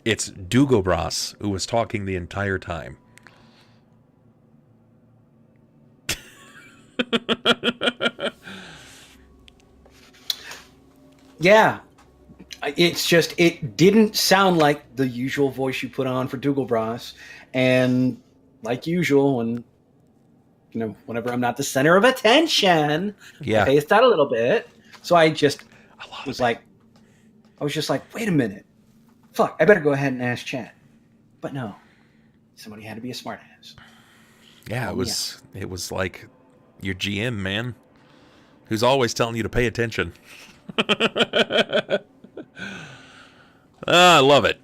It's Dugobras who was talking the entire time. Yeah. It's just, it didn't sound like the usual voice you put on for Dugobras. And like usual, when whenever I'm not the center of attention, I phased out a little bit. So I just was like, wait a minute. Fuck, I better go ahead and ask chat. But no, somebody had to be a smartass. Yeah, it was like your GM, man, who's always telling you to pay attention. I love it.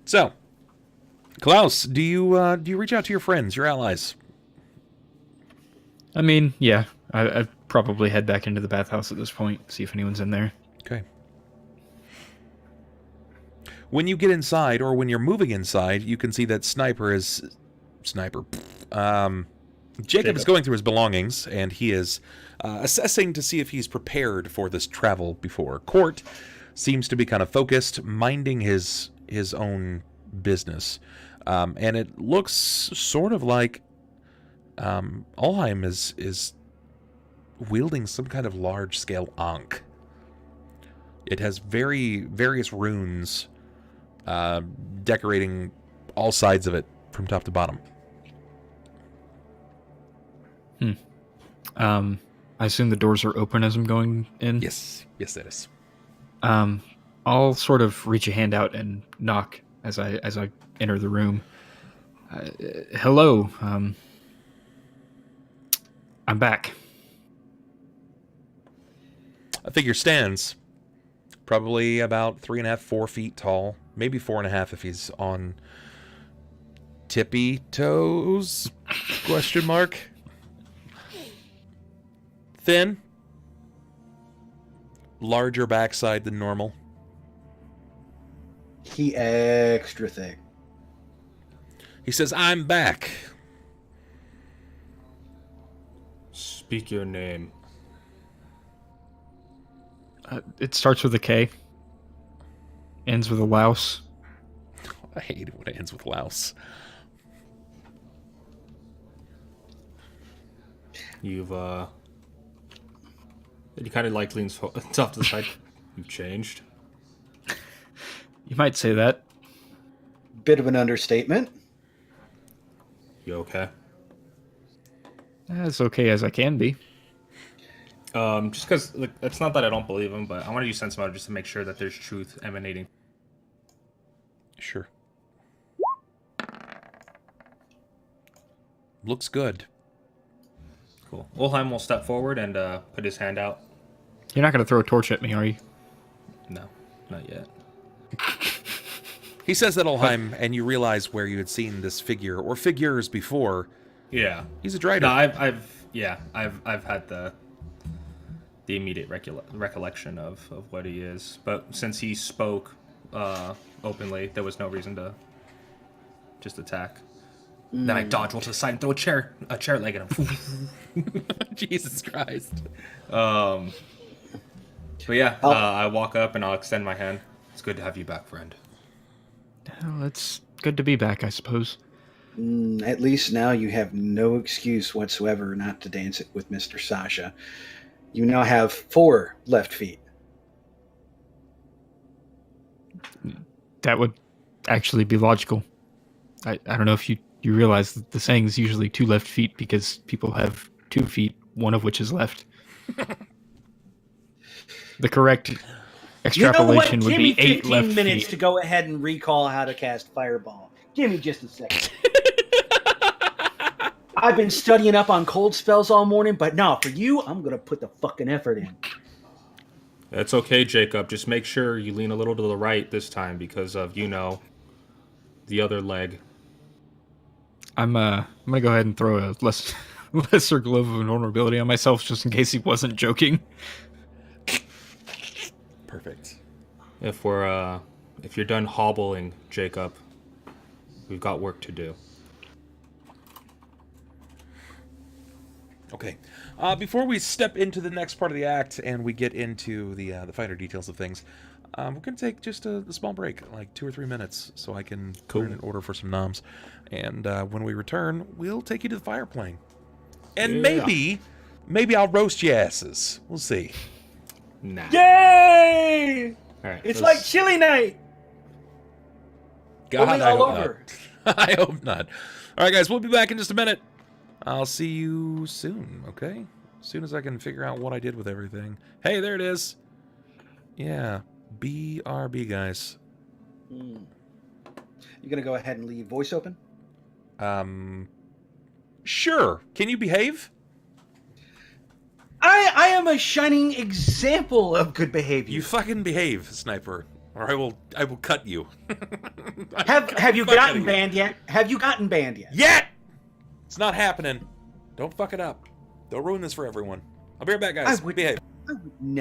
So, Klaus, do you reach out to your friends, your allies? I mean, yeah, I'd probably head back into the bathhouse at this point, see if anyone's in there. Okay. When you get inside, or when you're moving inside, you can see that Jacob is going through his belongings, and he is assessing to see if he's prepared for this travel before. Cort seems to be kind of focused, minding his own business. And it looks sort of like Ulhime is wielding some kind of large-scale ankh. It has various runes decorating all sides of it from top to bottom. I assume the doors are open as I'm going in? Yes, that is. I'll sort of reach a hand out and knock as I enter the room. Hello. I'm back. A figure stands, probably about 3.5, 4 feet tall, maybe 4.5 if he's on tippy toes? Question mark. Thin, larger backside than normal. He extra thick. He says, "I'm back." Speak your name. It starts with a K. Ends with a louse. I hate it when it ends with louse. You've And he kind of like leans off to the side. You've changed. You might say that. Bit of an understatement. You okay? As okay as I can be. Just because it's not that I don't believe him, but I want to use sense motive just to make sure that there's truth emanating. Sure. Looks good. Cool. Ulhime will step forward and put his hand out. You're not going to throw a torch at me, are you? No, not yet. He says that Ulhime, and you realize where you had seen this figure or figures before. Yeah, he's a Drider. No, I've had the immediate recollection of what he is, but since he spoke openly, there was no reason to just attack. Then I dodge, roll to the side, and throw a chair leg at him. Jesus Christ. But yeah, I walk up and I'll extend my hand. It's good to have you back, friend. Well, it's good to be back, I suppose. At least now you have no excuse whatsoever not to dance it with Mr. Sasha. You now have 4 left feet. That would actually be logical. I don't know if you realize that the saying is usually 2 left feet because people have 2 feet, one of which is left. The correct extrapolation would be 8 left feet. Give me 15 minutes to go ahead and recall how to cast Fireball. Give me just a second. I've been studying up on cold spells all morning, but no, for you, I'm going to put the fucking effort in. That's okay, Jacob. Just make sure you lean a little to the right this time because of, the other leg. I'm gonna go ahead and throw a lesser glove of vulnerability on myself just in case he wasn't joking. Perfect. If you're done hobbling, Jacob, we've got work to do. Okay. Before we step into the next part of the act and we get into the finer details of things, we're going to take just a small break, like 2 or 3 minutes, so I can put in an order for some noms. And when we return, we'll take you to the fire plane. And maybe I'll roast your asses. We'll see. Nah. Yay! All right, it's like chili night. God, only I all hope over. not. I hope not. All right, guys, we'll be back in just a minute. I'll see you soon, okay? As soon as I can figure out what I did with everything. Hey, there it is. Yeah, BRB, guys. You gonna go ahead and leave voice open? Sure. Can you behave? I am a shining example of good behavior. You fucking behave, Sniper, or I will cut you. Have you gotten banned yet? Have you gotten banned yet? Yet! It's not happening. Don't fuck it up. Don't ruin this for everyone. I'll be right back, guys. Behave. I would never.